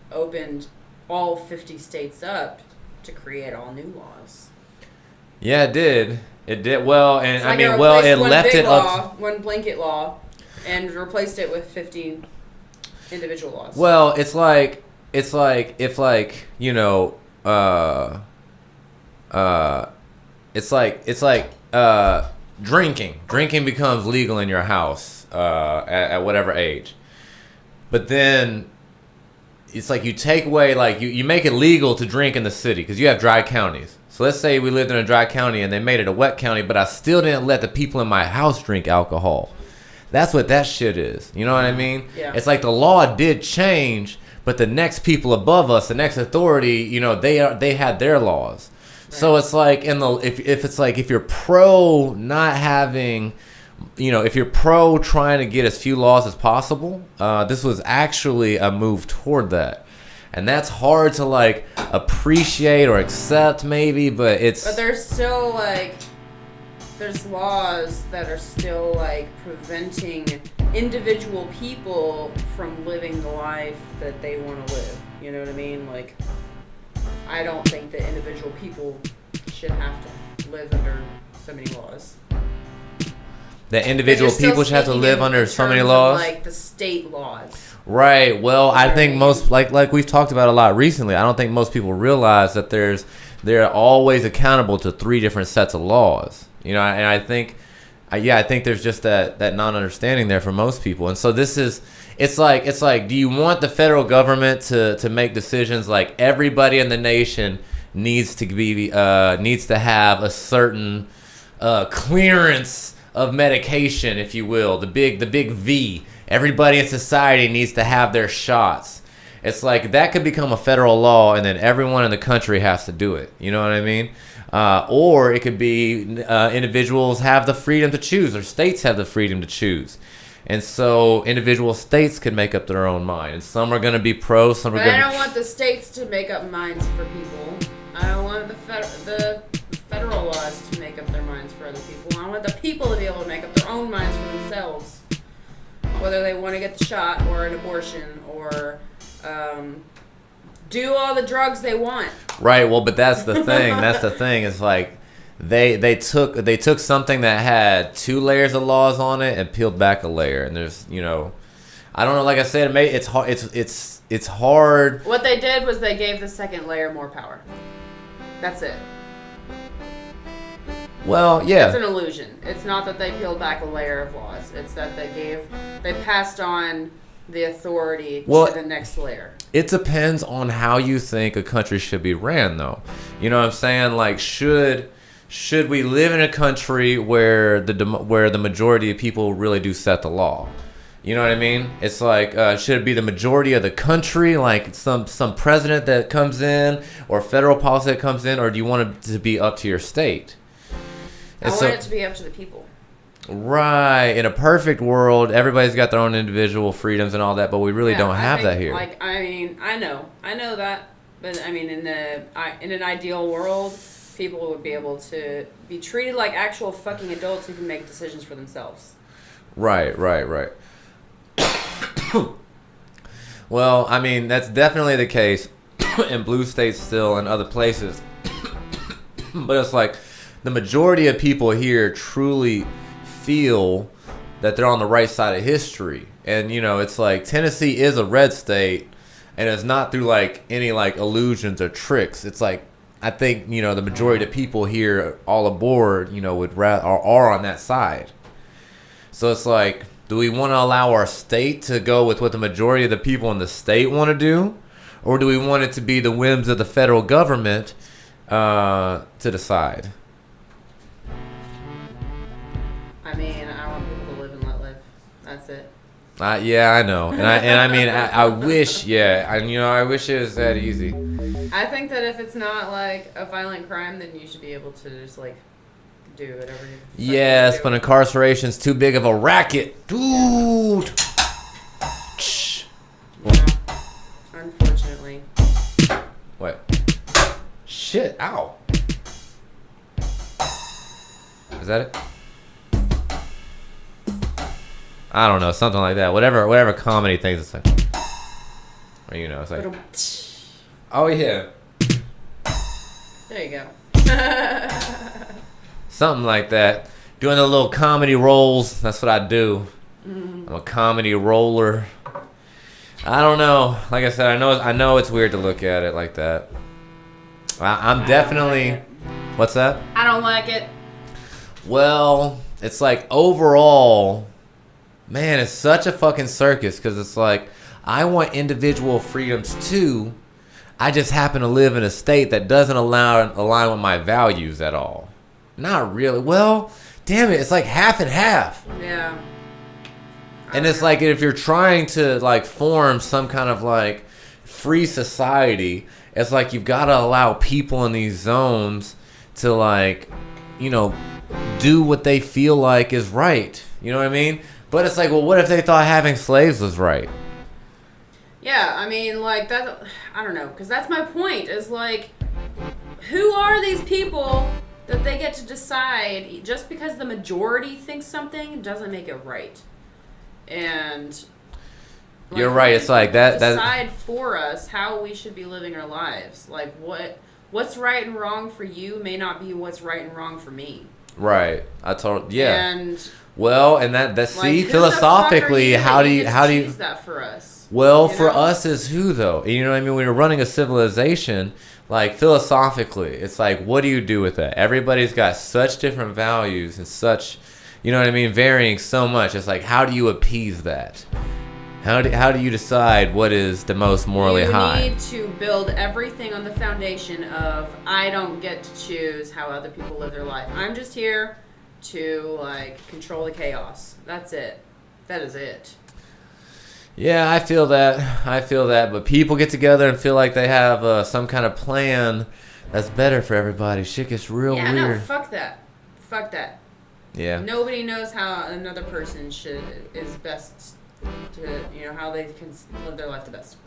opened all 50 states up to create all new laws. Yeah, it did. It did. Well, and it's I like mean, well, it left it up. One blanket law, and replaced it with 50 individual laws. Well, it's like if it's like drinking. Drinking becomes legal in your house at whatever age. But then it's like you take away, like you make it legal to drink in the city because you have dry counties. So let's say we lived in a dry county and they made it a wet county, but I still didn't let the people in my house drink alcohol. That's what that shit is. You know what I mean? Yeah. It's like the law did change, but the next people above us, the next authority, they had their laws. Right. So it's like if you're pro not having, if you're pro trying to get as few laws as possible, this was actually a move toward that. And that's hard to like appreciate or accept maybe, but there's still like there's laws that are still like preventing individual people from living the life that they want to live. You know what I mean? Like, I don't think that individual people should have to live under so many laws. That individual people should have to live under so many laws? Like the state laws. Right. Well, I think most, like we've talked about a lot recently, I don't think most people realize that they're always accountable to 3 different sets of laws. And I think there's just that non-understanding there for most people. And so it's like, do you want the federal government to make decisions like everybody in the nation needs to have a certain clearance of medication, if you will, the big V. Everybody in society needs to have their shots. It's like that could become a federal law, and then everyone in the country has to do it. You know what I mean? Or it could be individuals have the freedom to choose, or states have the freedom to choose. And so individual states could make up their own mind. And some are going to be pro, some are going to... But I don't want the states to make up minds for people. I don't want the federal laws to make up their minds for other people. I want the people to be able to make up their own minds for themselves. Whether they want to get the shot or an abortion or do all the drugs they want. Right. Well, but that's the thing. That's the thing. It's like they took something that had 2 layers of laws on it and peeled back a layer. And there's, I don't know. Like I said, it's hard. It's hard. What they did was they gave the second layer more power. That's it. Well, yeah. It's an illusion. It's not that they peeled back a layer of laws. It's that they passed on the authority to the next layer. It depends on how you think a country should be ran, though. You know what I'm saying? Like, should we live in a country where the majority of people really do set the law? You know what I mean? It's like, should it be the majority of the country, like some president that comes in, or federal policy that comes in, or do you want it to be up to your state? I want it to be up to the people. Right. In a perfect world, everybody's got their own individual freedoms and all that, but we really don't have that here. Like, I mean, I know that, but I mean, in an ideal world, people would be able to be treated like actual fucking adults who can make decisions for themselves. Right. Well, I mean, that's definitely the case in blue states still and other places. But it's like the majority of people here truly feel that they're on the right side of history. And, you know, it's like Tennessee is a red state, and it's not through like any like illusions or tricks. It's like, I think, you know, the majority of people here all aboard, you know, are on that side. So it's like, do we want to allow our state to go with what the majority of the people in the state want to do? Or do we want it to be the whims of the federal government to decide? I mean, I want people to live and let live. That's it. Yeah, I know, and I mean, I wish, I wish it was that easy. I think that if it's not like a violent crime, then you should be able to just like do whatever you. Yes, but incarceration's too big of a racket, dude. Unfortunately. What? Shit! Ow. Is that it? I don't know, something like that. Whatever comedy things it's like. Or, you know, it's like. Oh yeah. There you go. Something like that. Doing the little comedy rolls. That's what I do. I'm a comedy roller. I don't know. Like I said, I know it's weird to look at it like that. I'm definitely. What's that? I don't like it. Well, it's like overall. Man, it's such a fucking circus because it's like, I want individual freedoms too. I just happen to live in a state that doesn't align with my values at all. Not really. Well, damn it, it's like half and half. Yeah. And it's like if you're trying to like form some kind of like free society, it's like you've got to allow people in these zones to like, you know, do what they feel like is right. You know what I mean? But it's like, well, what if they thought having slaves was right? Yeah, I mean, like, that, I don't know, because that's my point, is like, who are these people that they get to decide, just because the majority thinks something doesn't make it right? And like, you're right, it's like that decide for us how we should be living our lives. Like, what's right and wrong for you may not be what's right and wrong for me. Right. Yeah. And well, and that see, philosophically, how do you choose that for us? Well, for us is who though? You know what I mean? When you're running a civilization, like philosophically, it's like, what do you do with that? Everybody's got such different values and such, you know what I mean, varying so much. It's like, how do you appease that? How do you decide what is the most morally high? You need to build everything on the foundation of, I don't get to choose how other people live their life. I'm just here to like control the chaos. That's it. That is it. Yeah, I feel that. But people get together and feel like they have some kind of plan that's better for everybody. Shit gets real weird. Yeah, no, fuck that. Fuck that. Yeah. Nobody knows how another person is best to, you know, how they can live their life the best.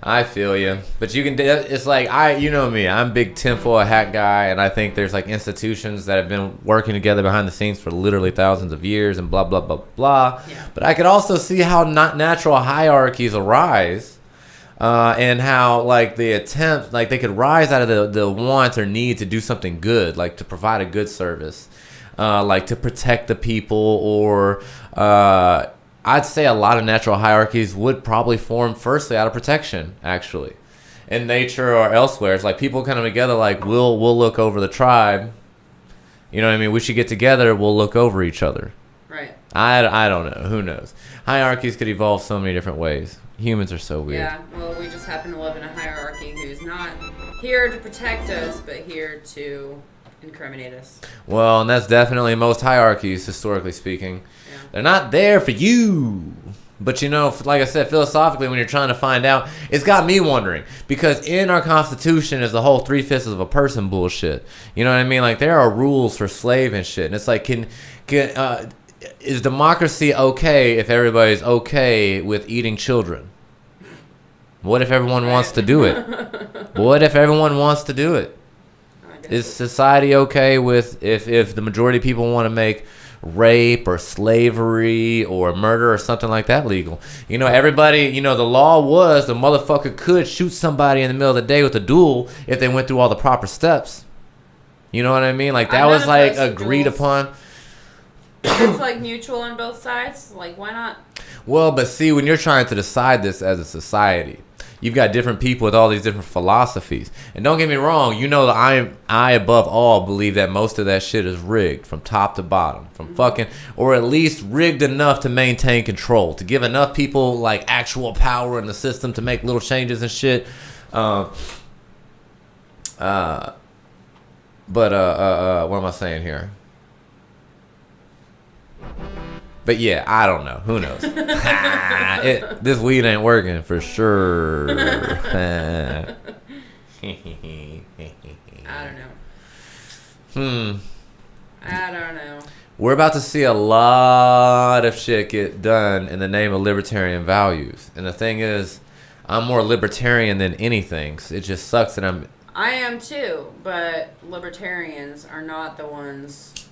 I feel you, but you can. It's like you know me. I'm a big tinfoil hat guy, and I think there's like institutions that have been working together behind the scenes for literally thousands of years, and blah blah blah blah. Yeah. But I could also see how not natural hierarchies arise, and how like the attempt, like they could rise out of the want or need to do something good, like to provide a good service, like to protect the people or I'd say a lot of natural hierarchies would probably form firstly out of protection, actually. In nature or elsewhere, it's like people coming together like, we'll look over the tribe. You know what I mean? We should get together, we'll look over each other. Right. I don't know. Who knows? Hierarchies could evolve so many different ways. Humans are so weird. Yeah, well, we just happen to live in a hierarchy who's not here to protect us, but here to incriminate us. Well, and that's definitely most hierarchies, historically speaking. Yeah. They're not there for you. But, you know, like I said, philosophically, when you're trying to find out, it's got me wondering. Because in our Constitution is the whole 3/5 of a person bullshit. You know what I mean? Like, there are rules for slave and shit. And it's like, is democracy okay if everybody's okay with eating children? What if everyone wants to do it? What if everyone wants to do it? Is society okay with if the majority of people want to make rape or slavery or murder or something like that legal? You know, everybody, you know, the law was the motherfucker could shoot somebody in the middle of the day with a duel if they went through all the proper steps. You know what I mean? Like, that was like agreed upon. It's like mutual on both sides. Like, why not? Well, but see, when you're trying to decide this as a society, you've got different people with all these different philosophies. And don't get me wrong, you know that I above all believe that most of that shit is rigged from top to bottom. From fucking, or at least rigged enough to maintain control, to give enough people like actual power in the system to make little changes and shit. What am I saying here? But yeah, I don't know. Who knows? This weed ain't working for sure. I don't know. I don't know. We're about to see a lot of shit get done in the name of libertarian values. And the thing is, I'm more libertarian than anything. So it just sucks that I am too, but libertarians are not the ones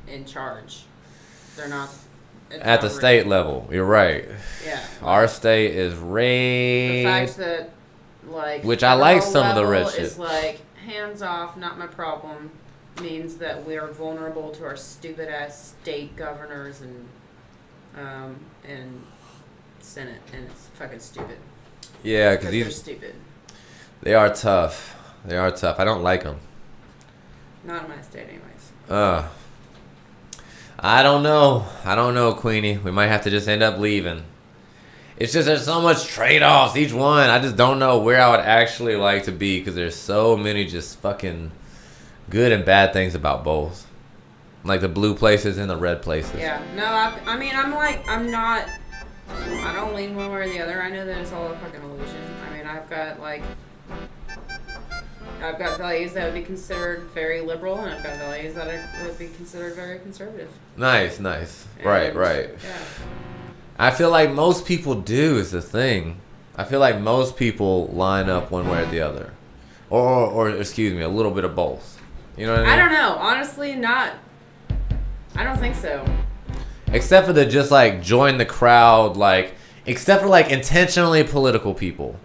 in charge. They're not at the state level. You're right. Yeah. Our state is rigged. The fact that, like, which I like some of the red shit. Is like, hands off, not my problem, means that we are vulnerable to our stupid ass state governors and Senate, and it's fucking stupid. Yeah, because they're stupid. They are tough. They are tough. I don't like them. Not in my state, anyways. I don't know, Queenie. We might have to just end up leaving. It's just there's so much trade-offs, each one. I just don't know where I would actually like to be because there's so many just fucking good and bad things about both. Like the blue places and the red places. Yeah. No, I mean, I don't lean one way or the other. I know that it's all a fucking illusion. I mean, I've got values that would be considered very liberal, and I've got values that would be considered very conservative. Nice. And, right. Yeah. I feel like most people do is the thing. I feel like most people line up one way or the other. Or excuse me, a little bit of both. You know what I mean? I don't know. Honestly, not. I don't think so. Except for the just like join the crowd, like, except for like intentionally political people.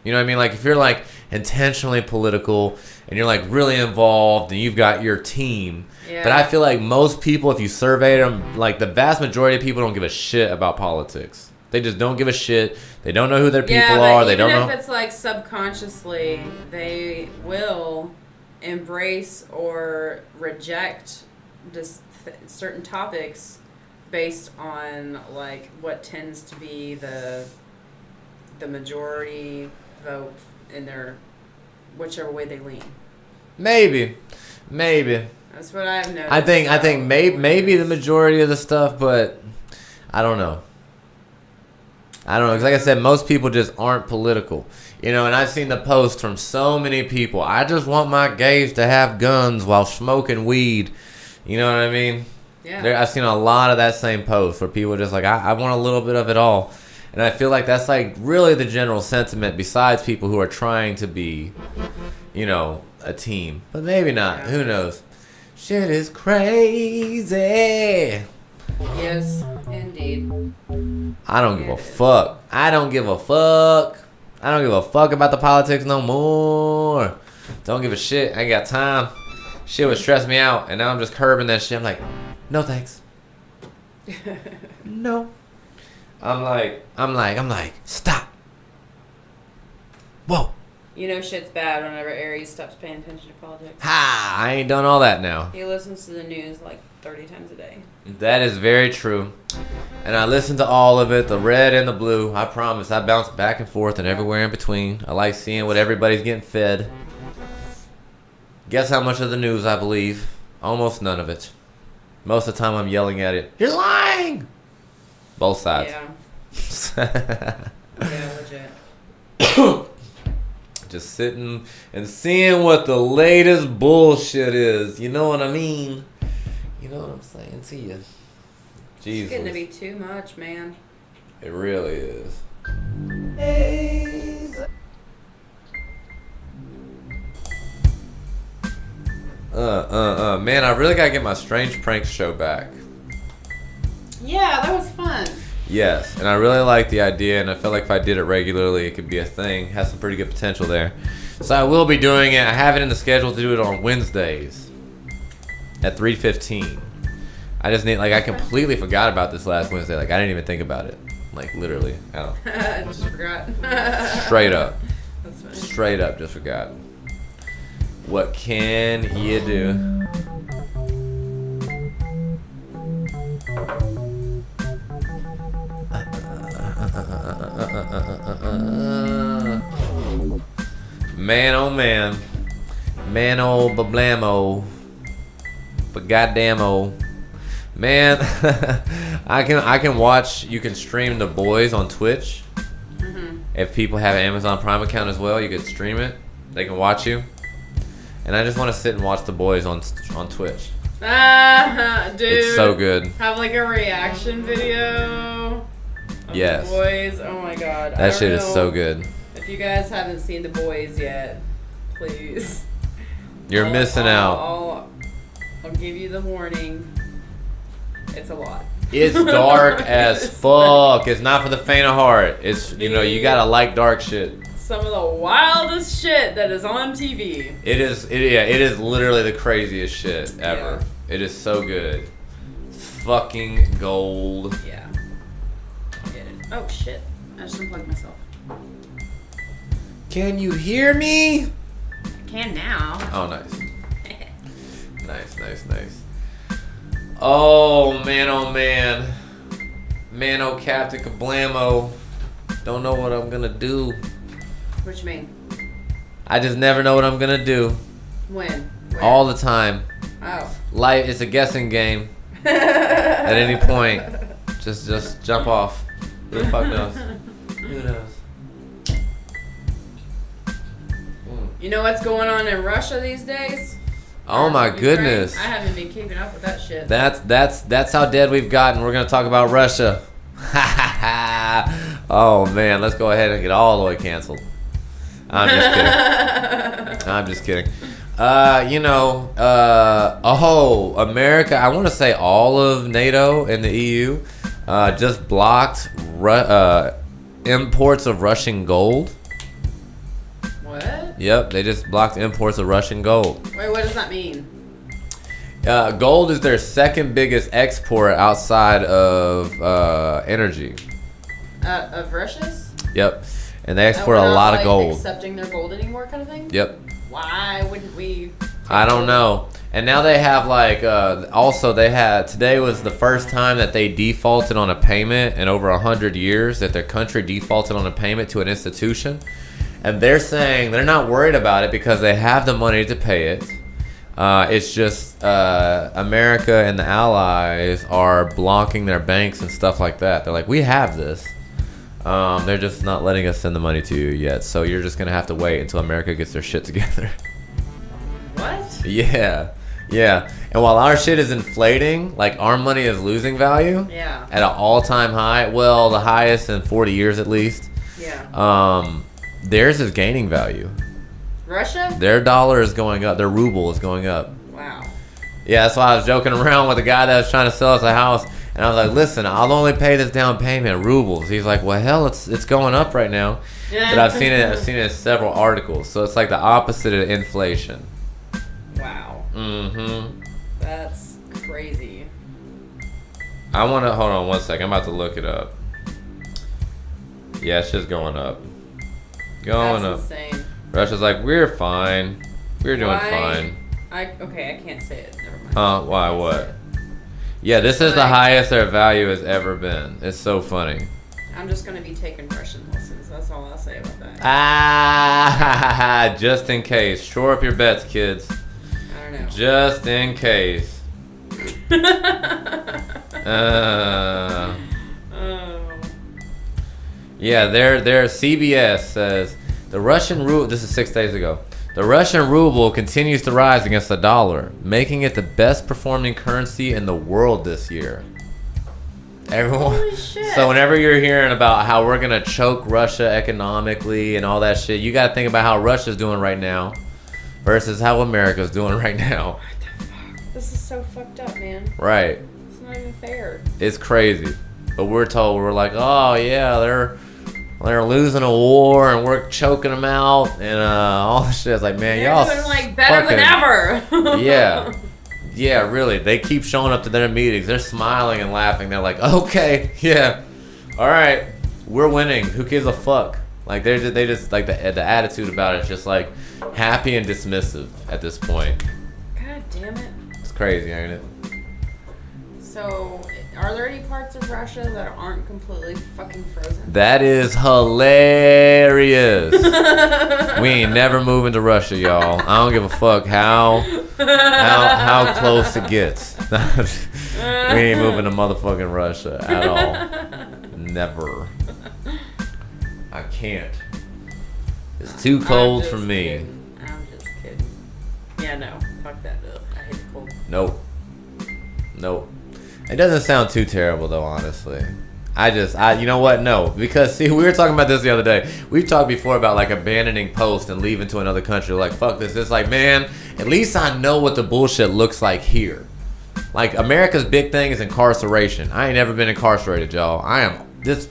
You know what I mean? Like if you're like intentionally political and you're like really involved and you've got your team. Yeah. But I feel like most people, if you survey them, like the vast majority of people don't give a shit about politics. They just don't give a shit. They don't know who their people are. They don't know. Even if it's like subconsciously, they will embrace or reject just certain topics based on like what tends to be the majority vote in their whichever way they lean. Maybe. That's what I've noticed. I think maybe the majority of the stuff, but I don't know. Because like I said, most people just aren't political. You know, and I've seen the posts from so many people. I just want my gays to have guns while smoking weed. You know what I mean? Yeah. I've seen a lot of that same post where people are just like, I want a little bit of it all. And I feel like that's like really the general sentiment besides people who are trying to be, you know, a team. But maybe not. Yeah. Who knows? Shit is crazy. Yes, indeed. I don't give a fuck. I don't give a fuck about the politics no more. Don't give a shit. I ain't got time. Shit would stress me out. And now I'm just curbing that shit. I'm like, no thanks. No I'm like, stop. Whoa. You know shit's bad whenever Aries stops paying attention to politics. Ha! I ain't done all that now. He listens to the news like 30 times a day. That is very true. And I listen to all of it, the red and the blue. I promise. I bounce back and forth and everywhere in between. I like seeing what everybody's getting fed. Guess how much of the news I believe? Almost none of it. Most of the time I'm yelling at it. You're lying! Both sides. Yeah. Yeah, legit. Just sitting and seeing what the latest bullshit is. You know what I mean? You know what I'm saying to you? Jesus. It's getting to be too much, man. It really is. Man, I really gotta get my Strange Pranks show back. Yeah, that was fun. Yes, and I really like the idea, and I feel like if I did it regularly, it could be a thing. Has some pretty good potential there. So I will be doing it. I have it in the schedule to do it on Wednesdays at 3:15. I just need, I completely forgot about this last Wednesday. I didn't even think about it. Literally. I don't. Just forgot. Straight up. That's funny. Straight up, just forgot. What can you do? Man, oh man. Man, oh bablamo. But goddamn, oh. Man, I can watch, you can stream The Boys on Twitch. Mm-hmm. If people have an Amazon Prime account as well, you can stream it. They can watch you. And I just want to sit and watch The Boys on Twitch. Dude. It's so good. Have a reaction video. Of Yes. The Boys. Oh my god. That shit is so good. If you guys haven't seen The Boys yet, please. You're missing out. I'll give you the warning. It's a lot. It's dark as fuck. It's not for the faint of heart. It's, you gotta like dark shit. Some of the wildest shit that is on TV. It is literally the craziest shit ever. Yeah. It is so good. Fucking gold. Yeah. Get it. Oh shit. I just unplugged myself. Can you hear me? I can now. Oh, nice. Nice. Oh, man. Man, oh, Captain Kablamo. Don't know what I'm gonna do. What you mean? I just never know what I'm gonna do. When? Where? All the time. Oh. Life, it's a guessing game. At any point. Just jump off. Who the fuck knows? Who knows? You know what's going on in Russia these days? Oh my Ukraine? goodness. I haven't been keeping up with that shit. That's how dead we've gotten. We're gonna talk about Russia. Oh man, let's go ahead and get all the way canceled. I'm just kidding. America, I want to say all of NATO and the EU just blocked imports of Russian gold. What? Yep, they just blocked imports of Russian gold. Wait, what does that mean? Gold is their second biggest export outside of energy. Of Russia's? Yep, and they export we're a not, lot of gold. Accepting their gold anymore, kind of thing. Yep. Why wouldn't we? I don't know. And now they have today was the first time that they defaulted on a payment in over 100 years, that their country defaulted on a payment to an institution. And they're saying they're not worried about it because they have the money to pay it. It's just America and the allies are blocking their banks and stuff like that. They're like, we have this. They're just not letting us send the money to you yet. So you're just going to have to wait until America gets their shit together. What? Yeah. And while our shit is inflating, our money is losing value. Yeah. At an all-time high. Well, the highest in 40 years at least. Yeah. Theirs is gaining value. Russia? Their dollar is going up. Their ruble is going up. Wow. Yeah, that's why I was joking around with the guy that was trying to sell us a house. And I was like, listen, I'll only pay this down payment rubles. He's like, well, hell, it's going up right now. But I've seen it in several articles. So it's like the opposite of inflation. Wow. Mm-hmm. That's crazy. I want to, hold on one second. I'm about to look it up. Yeah, it's just going up. Going up. That's insane. Russia's like, we're fine. We're doing fine. I can't say it. Never mind. Why? What? Yeah, this is the highest their value has ever been. It's so funny. I'm just gonna be taking Russian lessons. That's all I'll say about that. Just in case. Shore up your bets, kids. I don't know. Just in case. Yeah, their CBS says the Russian ruble. This is 6 days ago. The Russian ruble continues to rise against the dollar, making it the best performing currency in the world this year. Everyone. Holy shit. So whenever you're hearing about how we're gonna choke Russia economically and all that shit, you gotta think about how Russia's doing right now versus how America's doing right now. What the fuck? This is so fucked up, man. Right. It's not even fair. It's crazy. But we're told, we're like, oh yeah, they're losing a war and we're choking them out and all this shit. It's like, man, y'all doing like better than ever. Yeah, really. They keep showing up to their meetings. They're smiling and laughing. They're like, okay, yeah, all right, we're winning. Who gives a fuck? Like they just like the attitude about it is just like happy and dismissive at this point. God damn it. It's crazy, ain't it? So, are there any parts of Russia that aren't completely fucking frozen? That is hilarious. We ain't never moving to Russia, y'all. I don't give a fuck how close it gets. We ain't moving to motherfucking Russia at all. Never. I can't. It's too cold for me. Kidding. I'm just kidding. Yeah, no. Fuck that. Ugh. I hate the cold. Nope. It doesn't sound too terrible though, honestly. You know what? No, because see, we were talking about this the other day. We've talked before about like abandoning post and leaving to another country. Like, fuck this. It's like, man, at least I know what the bullshit looks like here. Like, America's big thing is incarceration. I ain't never been incarcerated, y'all. I feel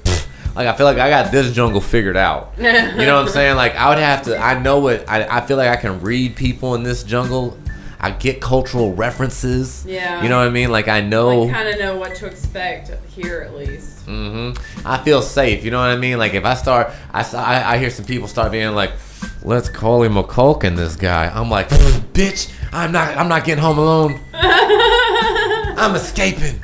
like I got this jungle figured out. You know what I'm saying? Like, I know what, I feel like I can read people in this jungle. I get cultural references. Yeah. You know what I mean? Like, I know. I kind of know what to expect here, at least. Mm-hmm. I feel safe. You know what I mean? Like, if I start, I hear some people start being like, let's call him a Culkin, this guy. I'm like, bitch, I'm not getting home alone. I'm escaping.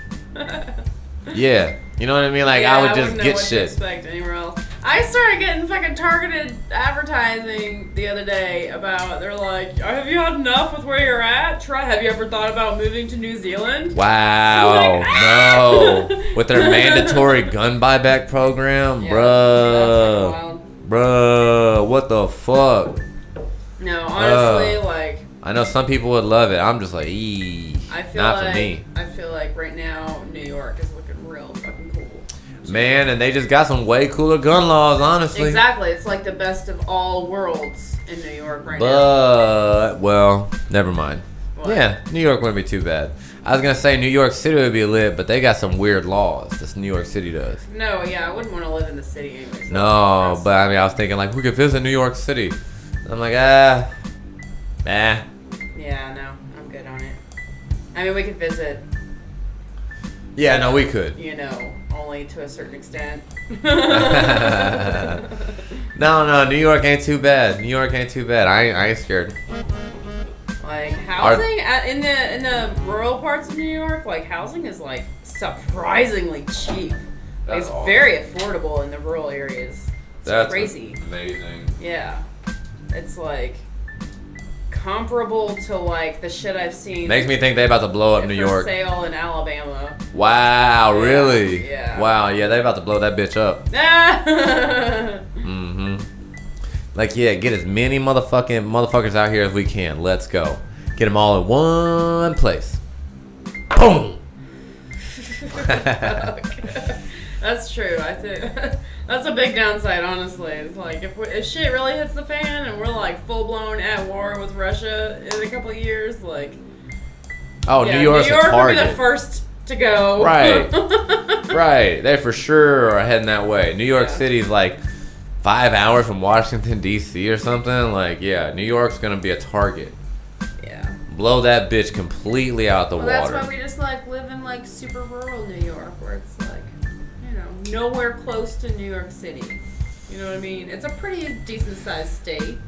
Yeah. You know what I mean? Like, yeah, I would just wouldn't know get what shit. To expect anywhere else. I started getting fucking targeted advertising the other day about, they're like, have you had enough with where you're at? Have you ever thought about moving to New Zealand? Wow. Like, no. With their mandatory gun buyback program? Yeah, Bruh. that's wild. Bruh. What the fuck? No, honestly, like, I know some people would love it. I'm just like, eee. Not for me. I feel like right now New York is looking real fucking cool. Man, and they just got some way cooler gun laws, honestly. Exactly. It's like the best of all worlds in New York right now. But, well, never mind. What? Yeah, New York wouldn't be too bad. I was going to say New York City would be lit, but they got some weird laws. This New York City does. No, yeah, I wouldn't want to live in the city anyway. So No, but I mean, I was thinking, like, we could visit New York City. And I'm like, nah. Yeah, no, I'm good on it. I mean, we could visit. Yeah, no, we could. You know, only to a certain extent. No, New York ain't too bad. New York ain't too bad. I ain't scared. Like housing in the rural parts of New York, like housing is like surprisingly cheap. That's It's awesome. very affordable in the rural areas. It's That's crazy. amazing. Yeah, it's like comparable to like the shit I've seen. Makes me think they about to blow up New for York. sale in Alabama. Wow, Yeah, really? yeah. Wow, yeah, they about to blow that bitch up. Mm-hmm. Like, yeah, get as many motherfuckers out here as we can. Let's go. Get them all in one place. Boom! That's true. I think that's a big downside, honestly. It's like if shit really hits the fan and we're like full blown at war with Russia in a couple of years, like Oh, yeah, New York's New York a target. would be the first to go. Right. Right. They for sure are heading that way. New York Yeah. City's like 5 hours from Washington, D.C. or something. Like, yeah, New York's going to be a target. Yeah. Blow that bitch completely out the Well, water. that's why we just like live in super rural New York, where it's like, nowhere close to New York City. You know what I mean? It's a pretty decent sized state.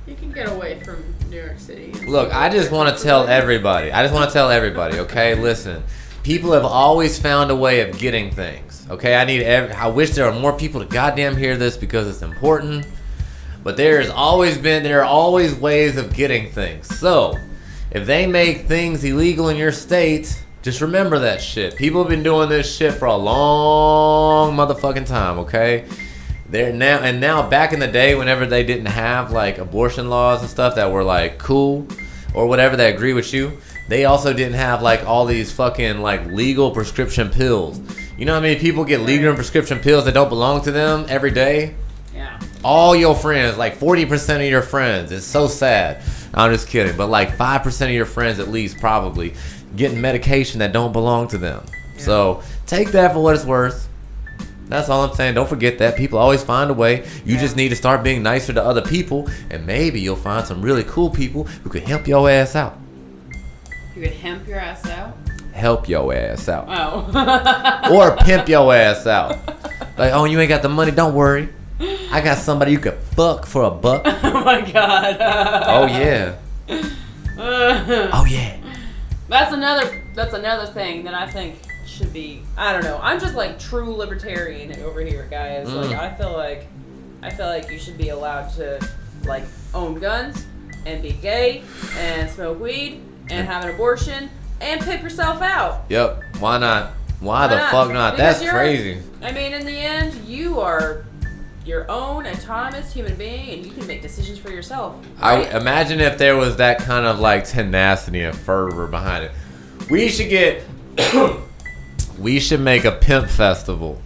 You can get away from New York City. Look, I just want to tell everybody. Okay, listen. People have always found a way of getting things. Okay, I wish there were more people to goddamn hear this because it's important. But there are always ways of getting things. So, if they make things illegal in your state, just remember that shit. People have been doing this shit for a long motherfucking time, okay? Now back in the day, whenever they didn't have like abortion laws and stuff that were like cool or whatever that agree with you, they also didn't have like all these fucking like legal prescription pills. You know how many people get legal prescription pills that don't belong to them every day? Yeah. All your friends, like 40% of your friends. It's so sad. I'm just kidding, but like 5% of your friends at least probably getting medication that don't belong to them. Yeah. So take that for what it's worth. That's all I'm saying. Don't forget that. People always find a way. You just need to start being nicer to other people, and maybe you'll find some really cool people who could help your ass out. You could hemp your ass out? Help your ass out. Oh. Or pimp your ass out. Like, oh, you ain't got the money? Don't worry. I got somebody you could fuck for $1. Oh my god. Oh yeah. Oh yeah. That's another thing that I think should be, I don't know. I'm just like true libertarian over here, guys. Like I feel like you should be allowed to like own guns and be gay and smoke weed and have an abortion and pimp yourself out. Yep. Why not? Why the fuck not? Because That's crazy. I mean, in the end, you are your own autonomous human being, and you can make decisions for yourself. Right? I imagine if there was that kind of like tenacity and fervor behind it. We should make a pimp festival.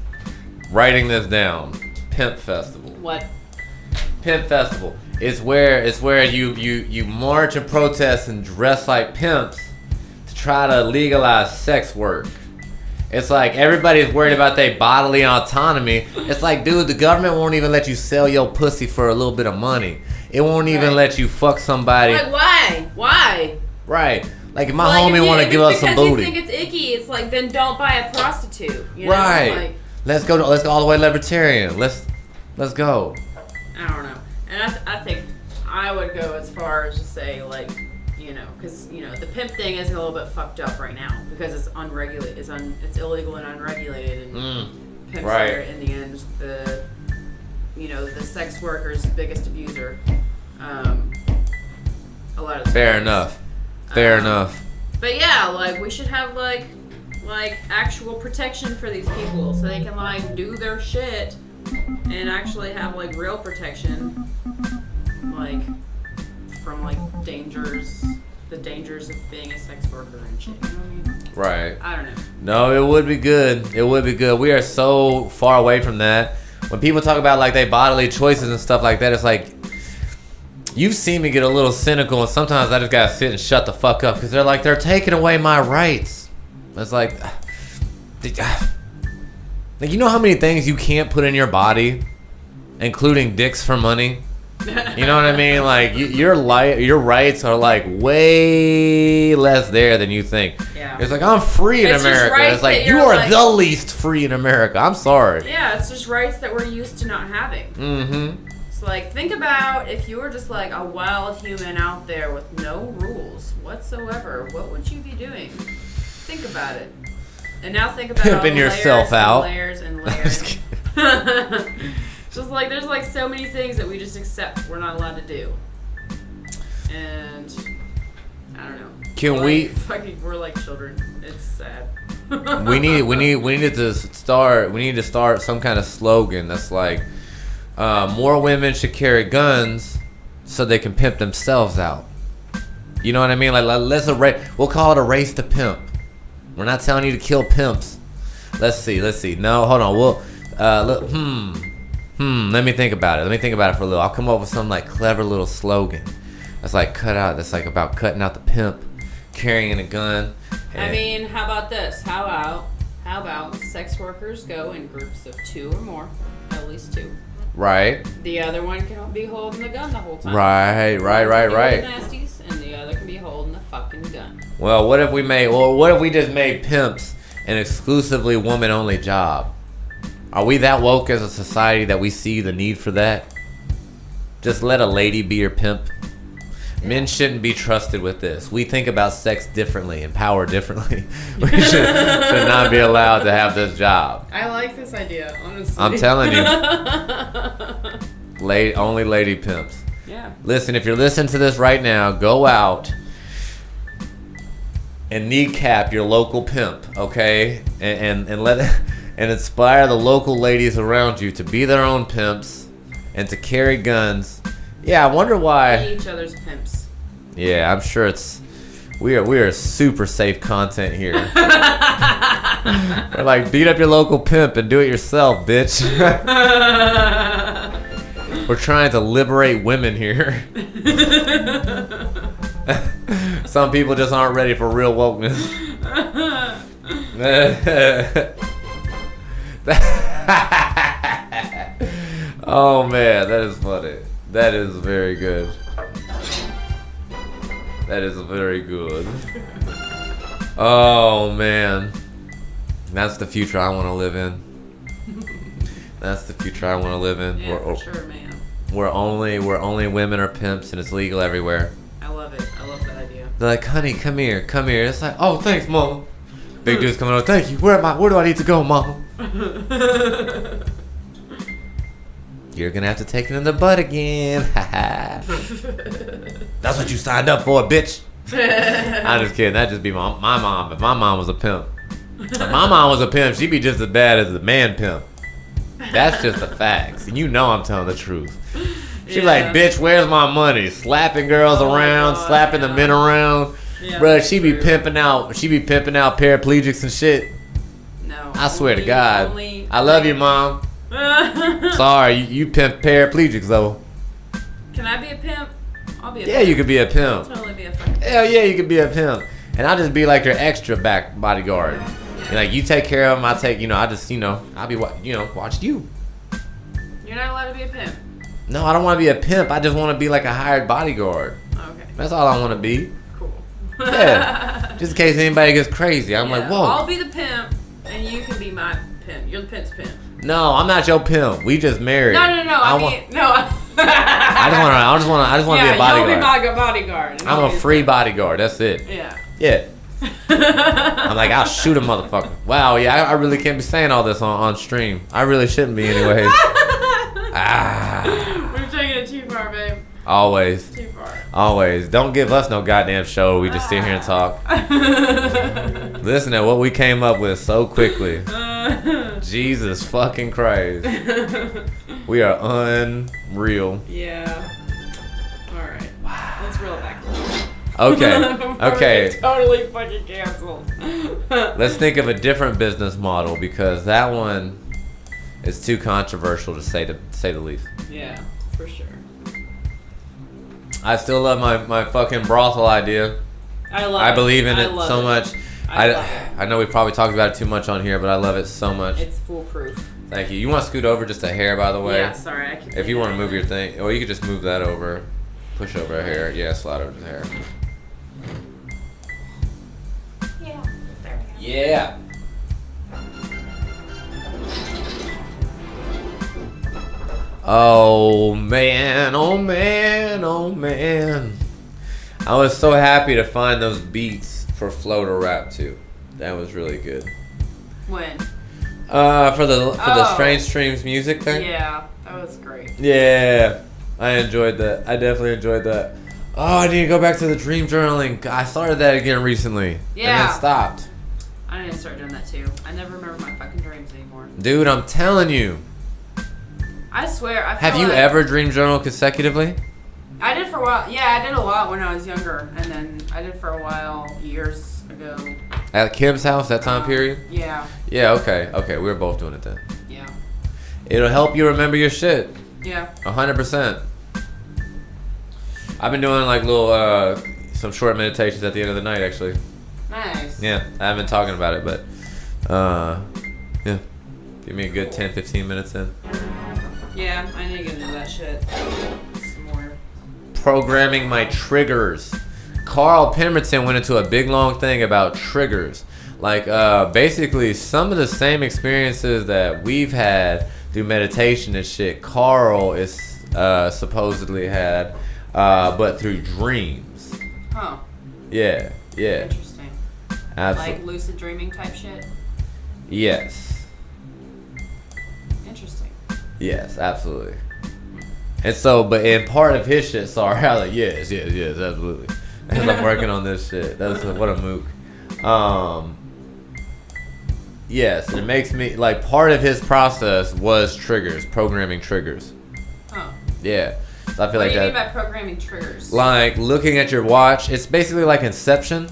Writing this down. Pimp festival. What? Pimp festival. It's where you march and protest and dress like pimps to try to legalize sex work. It's like everybody's worried about their bodily autonomy. It's like, dude, the government won't even let you sell your pussy for a little bit of money. It won't even let you fuck somebody. Like, why? Why? Right. Like, if my homie want to give us some booty. Because you think it's icky, it's like, then don't buy a prostitute. You know? Right. Like, let's go all the way libertarian. Let's go. I don't know. And I think I would go as far as to say, like, you know, because, you know, the pimp thing is a little bit fucked up right now because it's unregulated, it's illegal and unregulated, and pimps are in the end the sex worker's biggest abuser. A lot of fair enough. Fair enough. But yeah, like we should have like actual protection for these people so they can like do their shit and actually have like real protection, like from like the dangers of being a sex worker and shit. You know what I mean? Right. I don't know. No, it would be good. It would be good. We are so far away from that. When people talk about like their bodily choices and stuff like that, it's like you've seen me get a little cynical, and sometimes I just gotta sit and shut the fuck up because they're taking away my rights. It's like you know how many things you can't put in your body, including dicks for money. You know what I mean? Like your rights are like way less there than you think. Yeah. It's like I'm free in America. It's like you are the least free in America. I'm sorry. Yeah, it's just rights that we're used to not having. Mm-hmm. It's like think about if you were just like a wild human out there with no rules whatsoever. What would you be doing? Think about it. And now think about pimping all the yourself out. Layers and layers. Just like there's like so many things that we just accept we're not allowed to do, and I don't know. Can we're like children. It's sad. we need to start some kind of slogan that's like more women should carry guns so they can pimp themselves out. You know what I mean? Like we'll call it a race to pimp. We're not telling you to kill pimps. Let's see. No, hold on. Let me think about it. For a little. I'll come up with some like clever little slogan. That's like about cutting out the pimp, carrying a gun. I mean, how about this? How about sex workers go in groups of 2 or more, at least 2. Right. The other one can be holding the gun the whole time. Right. Nasties, and the other can be holding the fucking gun. Well, what if we just made pimps an exclusively woman-only job? Are we that woke as a society that we see the need for that? Just let a lady be your pimp. Men shouldn't be trusted with this. We think about sex differently and power differently. We should not be allowed to have this job. I like this idea, honestly. I'm telling you. Only lady pimps. Yeah. Listen, if you're listening to this right now, go out and kneecap your local pimp, okay? And let and inspire the local ladies around you to be their own pimps and to carry guns. Yeah, I wonder why. Be each other's pimps. Yeah, I'm sure we are super safe content here. We're like, beat up your local pimp and do it yourself, bitch. We're trying to liberate women here. Some people just aren't ready for real wokeness. Oh man, that is funny. That is very good. That is very good. Oh man, that's the future I want to live in. That's the future I want to live in. Yeah, for sure, man. Where only women are pimps and it's legal everywhere. I love it. I love that idea. They're like, honey, come here. It's like, oh, thanks, mom. Big dude's coming over. Thank you. Where do I need to go, mom? You're gonna have to take it in the butt again. That's what you signed up for, bitch. I'm just kidding. That'd just be my mom. If my mom was a pimp, if my mom was a pimp, she'd be just as bad as the man pimp. That's just the facts. And you know I'm telling the truth. She's like, bitch, where's my money? Slapping girls around, slapping the men around. Yeah, Bruh, she be pimping out paraplegics and shit. No. I swear to God. I love you, mom. Sorry, you pimp paraplegics though. Can I be a pimp? I'll be a Yeah, pimp. you could be a pimp. I'll totally be a fucking pimp. Hell yeah, you could be a pimp. And I'll just be like your extra back bodyguard. And like, you take care of them, I take, I'll just, I'll be, watch you. You're not allowed to be a pimp. No, I don't want to be a pimp. I just want to be like a hired bodyguard. Okay. That's all I want to be. Cool. Yeah. Just in case anybody gets crazy. I'm like, whoa. I'll be the pimp, and you can be my pimp. You're the pimp's pimp. No, I'm not your pimp. We just married. No. I just want to be a bodyguard. You'll be my bodyguard. I'm a free bodyguard. That's it. Yeah. Yeah. I'm like, I'll shoot a motherfucker. Wow, yeah, I really can't be saying all this on stream. I really shouldn't be anyways. We're taking it too far, babe. Always. Too far. Always. Don't give us no goddamn show. We just sit here and talk. Listen to what we came up with so quickly. Jesus fucking Christ. We are unreal. Yeah. Alright. Wow. Let's reel it back. Okay. Okay. Totally fucking canceled. Let's think of a different business model because that one is too controversial to say the least. Yeah, for sure. I still love my fucking brothel idea. I believe in it so much. I know we probably talked about it too much on here, but I love it so much. It's foolproof. Thank you. You want to scoot over just a hair, by the way? Yeah, sorry. I keep If you want to move your thing, or you could just move that over. Push over a hair. Yeah, slide over the hair. Yeah. There we go. Yeah. Oh man, oh man, oh man. I was so happy to find those beats for Flow to rap to. That was really good. When? For the Strange Streams music thing? Yeah, that was great. Yeah. I enjoyed that. I definitely enjoyed that. Oh, I need to go back to the dream journaling. I started that again recently. Yeah. And then stopped. I need to start doing that too. I never remember my fucking dreams anymore. Dude, I'm telling you. I swear. Have you ever dream journal consecutively? I did for a while. Yeah, I did a lot when I was younger. And then I did for a while years ago. At Kim's house, that time period? Yeah. Yeah, okay. Okay, we were both doing it then. Yeah. It'll help you remember your shit. Yeah. 100%. I've been doing like little, some short meditations at the end of the night, actually. Nice. Yeah, I haven't been talking about it, but, yeah. Give me a good 10, 15 minutes in. Yeah, I need to get into that shit. Some more. Programming my triggers. Carl Pemberton went into a big long thing about triggers. Like, basically, some of the same experiences that we've had through meditation and shit, Carl is supposedly had, but through dreams. Huh. Yeah. Interesting. Absolutely. Like lucid dreaming type shit? Yes. Interesting. Yes, absolutely. And so, but in part of his shit, sorry, I was like, yes, absolutely. As I'm working on this shit. That's what a mook. Yes, it makes me, like, part of his process was triggers, programming triggers. Huh. Yeah. So I feel What like do you that. mean by programming triggers? Like looking at your watch, it's basically like Inception.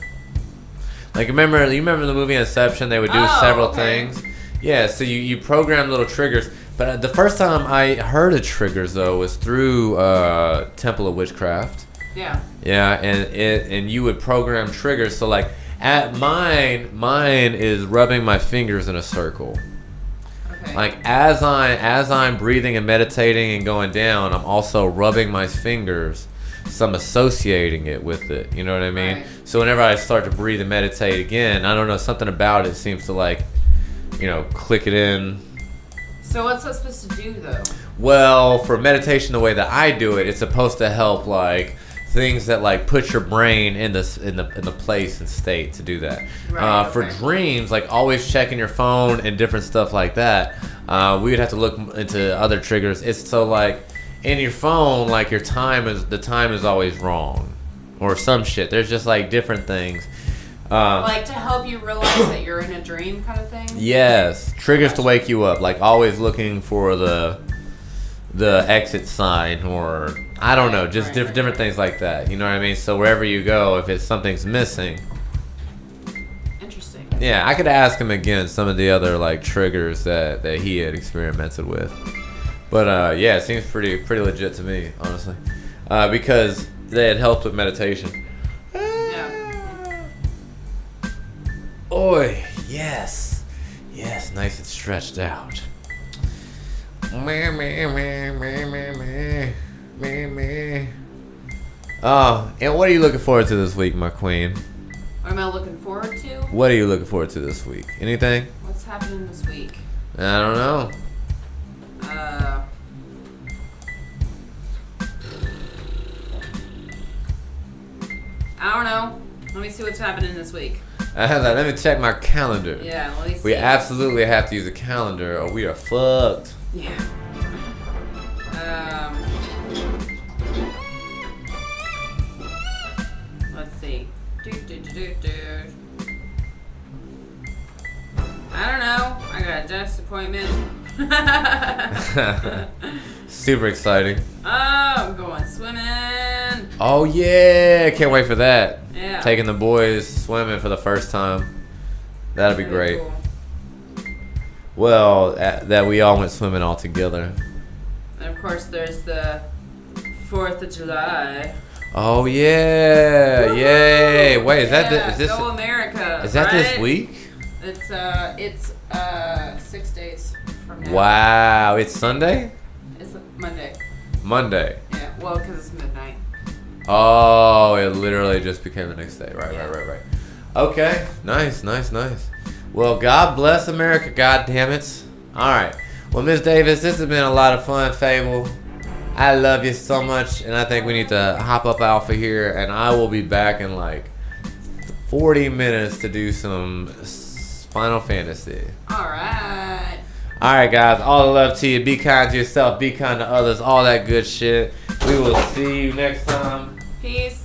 Like you remember the movie Inception? They would do several things. Yeah, so you program little triggers. But the first time I heard of triggers though was through Temple of Witchcraft. Yeah. Yeah, and you would program triggers. So like at mine is rubbing my fingers in a circle. Okay. Like as I'm breathing and meditating and going down, I'm also rubbing my fingers. So I'm associating it with it. You know what I mean? Right. So whenever I start to breathe and meditate again, I don't know, something about it seems to like, click it in. So what's that supposed to do though? Well, for meditation, the way that I do it, it's supposed to help like things that like put your brain in the place and state to do that. Right, For okay. dreams, like always checking your phone and different stuff like that, we would have to look into other triggers. It's so like in your phone, like the time is always wrong, or some shit. There's just like different things. Like to help you realize that you're in a dream kind of thing? Yes, triggers to wake you up. Like always looking for the exit sign, or I don't know, just different things like that. You know what I mean? So wherever you go, if it's something's missing. Interesting. Yeah, I could ask him again some of the other like triggers that he had experimented with. But yeah, it seems pretty legit to me, honestly, because they had helped with meditation. Yeah. Oi, yes, nice and stretched out. Oh, and what are you looking forward to this week, my queen? What am I looking forward to? What are you looking forward to this week? Anything? What's happening this week? I don't know. I don't know. Let me see what's happening this week. Let me check my calendar. Yeah, let me see. We absolutely have to use a calendar or we are fucked. Yeah. Let's see. I don't know. I got a dentist appointment. Super exciting. Oh, I'm going swimming. Oh yeah, can't wait for that. Yeah. Taking the boys swimming for the first time. That'll be great. Cool. Well, that we all went swimming all together. And of course, there's the 4th of July. Oh yeah, yay! Wait, is Yeah, this Go America? is that this right? week? It's 6 days from now. Wow, it's Sunday? It's Monday. Monday. Yeah, well, because it's midnight. Oh, it literally just became the next day. Right. Okay, nice. Well, God bless America, God damn it. All right. Well, Miss Davis, this has been a lot of fun, Faeble. I love you so much, and I think we need to hop up off of here, and I will be back in like 40 minutes to do some Final Fantasy. All right. All right, guys. All the love to you. Be kind to yourself. Be kind to others. All that good shit. We will see you next time. Peace.